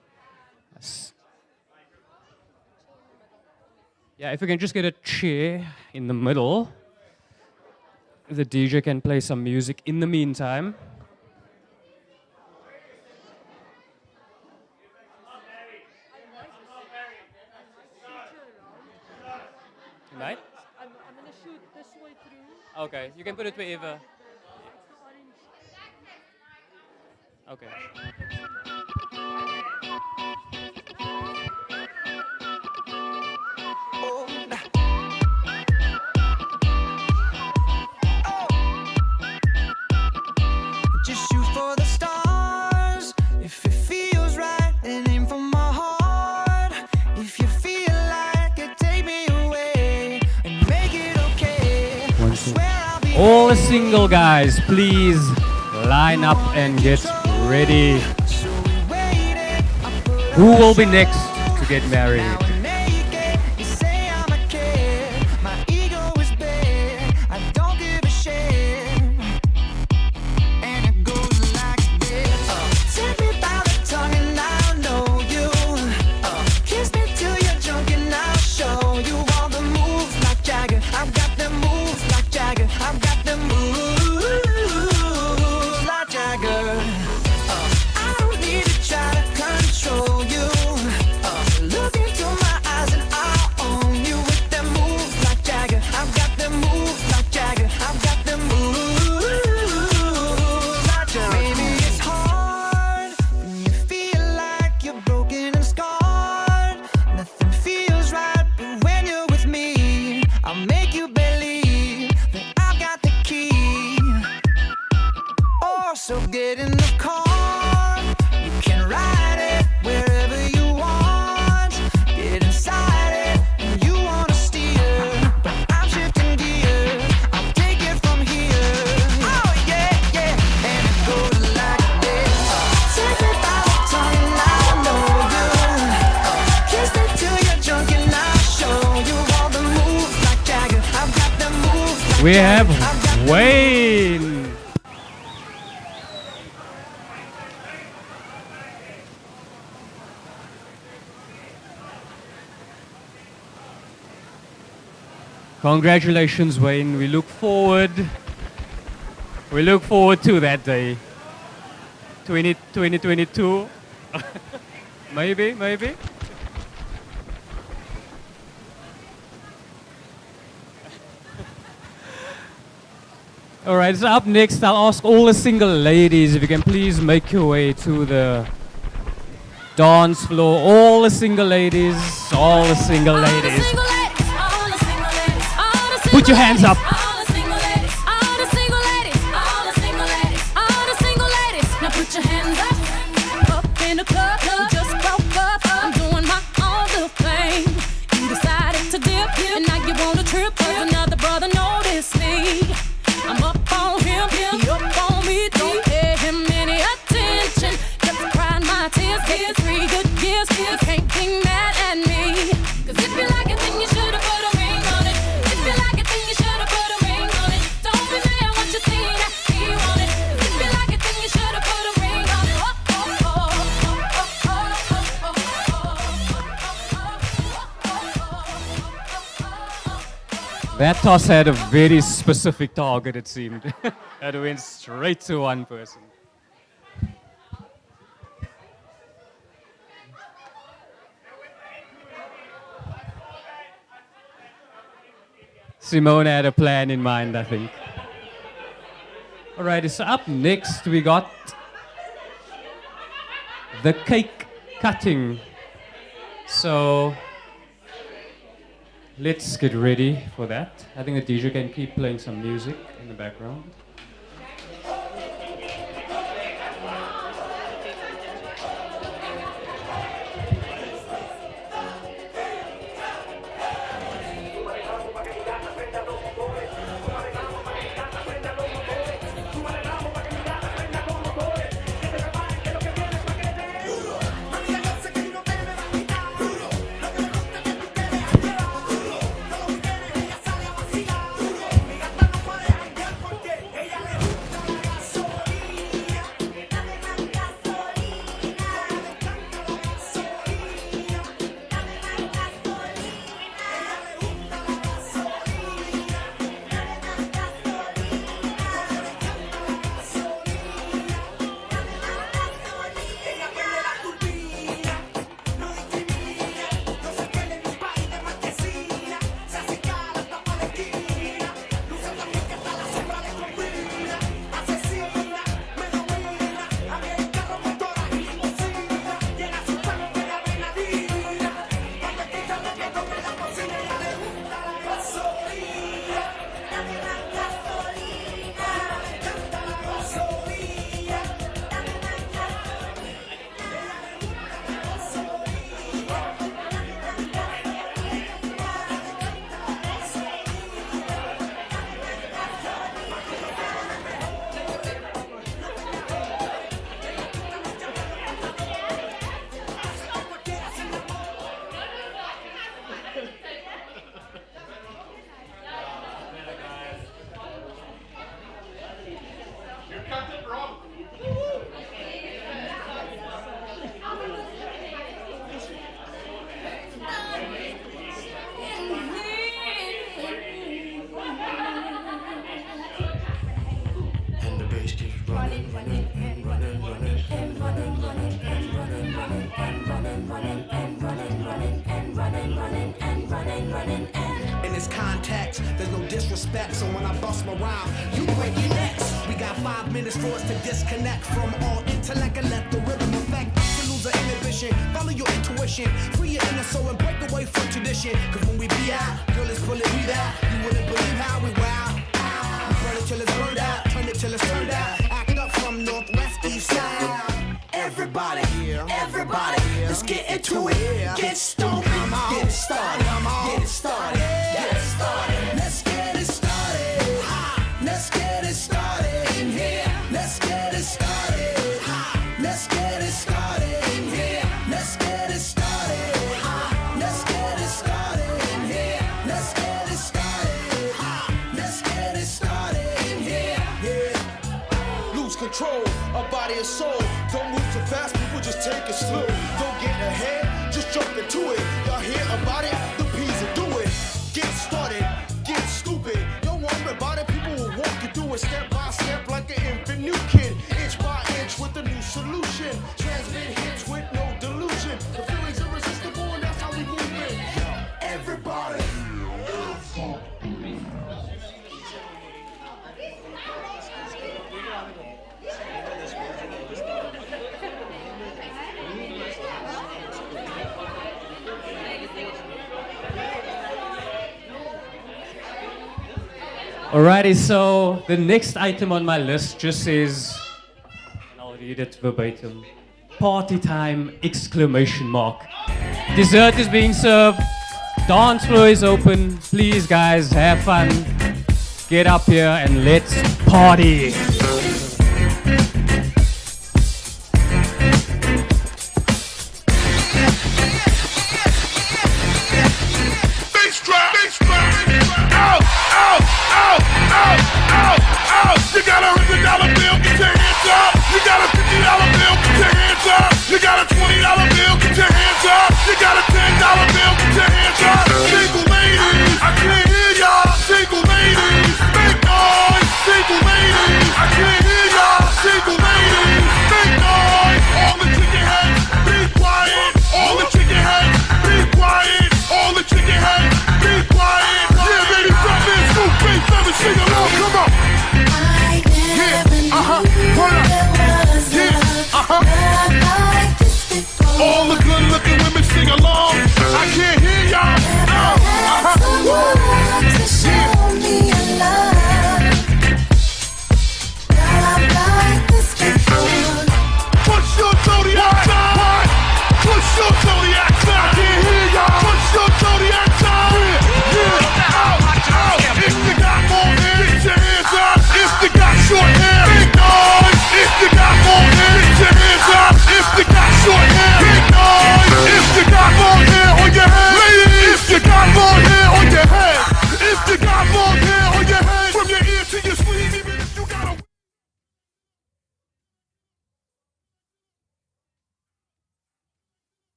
Yeah, if we can just get a chair in the middle, the DJ can play some music in the meantime. Right? I'm gonna shoot this way through. Okay, you can put it wherever. Okay. Just shoot for the stars. If it feels right, and aim for my heart. If you feel like it, take me away and make it okay. I swear I'll be All the single guys, please line up and get ready. Who will be next to get married? You say I'm a kid. My ego is big. I don't give a shit. And it goes like this. Take me by the tongue and I'll know you. Kiss me till you're drunk and I'll show you all the moves like Jagger. I've got the moves like Jagger. I've got the moves like Jagger. I don't need to try to control you. Look into my eyes and I'll own you with them moves like Jagger. I've got them moves like Jagger. I've got them moves like Jagger. Maybe it's hard when you feel like you're broken and scarred. Nothing feels right, but when you're with me, I'll make you believe that I've got the key. Or so get in the car. You can ride it wherever you want. Get inside it and you wanna steer. But I'm shifting gears. I'll take it from here. Oh yeah, yeah. And it goes like this. Take me by the tongue and I'll know you. Kiss me till you're drunk and I'll show you all the moves like Jagger. I've got the moves like We Jagger. have Wayne. Congratulations, Wayne. We look forward to that day. 2022. maybe. All right, so up next, I'll ask all the single ladies if you can please make your way to the dance floor. All the single ladies. Put your hands up. Now put your hands up in the club. We just broke up. I'm doing my own little thing. You decided to dip, and now you want a trip. 'Cause another brother noticed me. I'm up on him, he up on me. Don't pay him any attention. Just cried my tears. Gave 3 good years. You can't be mad at me. 'Cause if you like it, then you should've put a ring on it. If you like it, then you should've put a ring on it. Don't be mad what you see that he want it. If you like it, then you should've put a ring on it. That toss had a very specific target, it seemed. It went straight to one person. Simone had a plan in mind, I think. All right, so up next we got the cake cutting. So let's get ready for that. I think the DJ can keep playing some music in the background. In this context, there's no disrespect, so when I bust my rhyme, you break your necks. We got 5 minutes for us to disconnect from all intellect and let the rhythm affect. To lose our inhibition, follow your intuition, free your inner soul and break away from tradition. Cause when we be out, girl, it's pulling me out. You wouldn't believe how we wow. We burn it till it's burned out, turn it till it's turned out. Act up from northwest, east side. Everybody, everybody, let's get into it. Get stoned, get it started, get it started, get it started. Let's get it started. Let's get it started in here. Let's get it started. Let's get it started in here. Let's get it started. Let's get it started in here. Let's get it started. Let's get it started in here. Yeah. Lose control of body and soul. Don't move too fast, people just take it slow. Don't get ahead, just jump into it. Y'all hear about it? The P's will do it. Get started, get Alrighty, so the next item on my list just says, and I'll read it verbatim, party time, exclamation mark. Dessert is being served, dance floor is open, please guys, have fun, get up here and let's party. You got $100 bill, get your hands up. You got a $50 bill, get your hands up. You got a $20 bill, get your hands up. You got a $10 bill, get your hands up.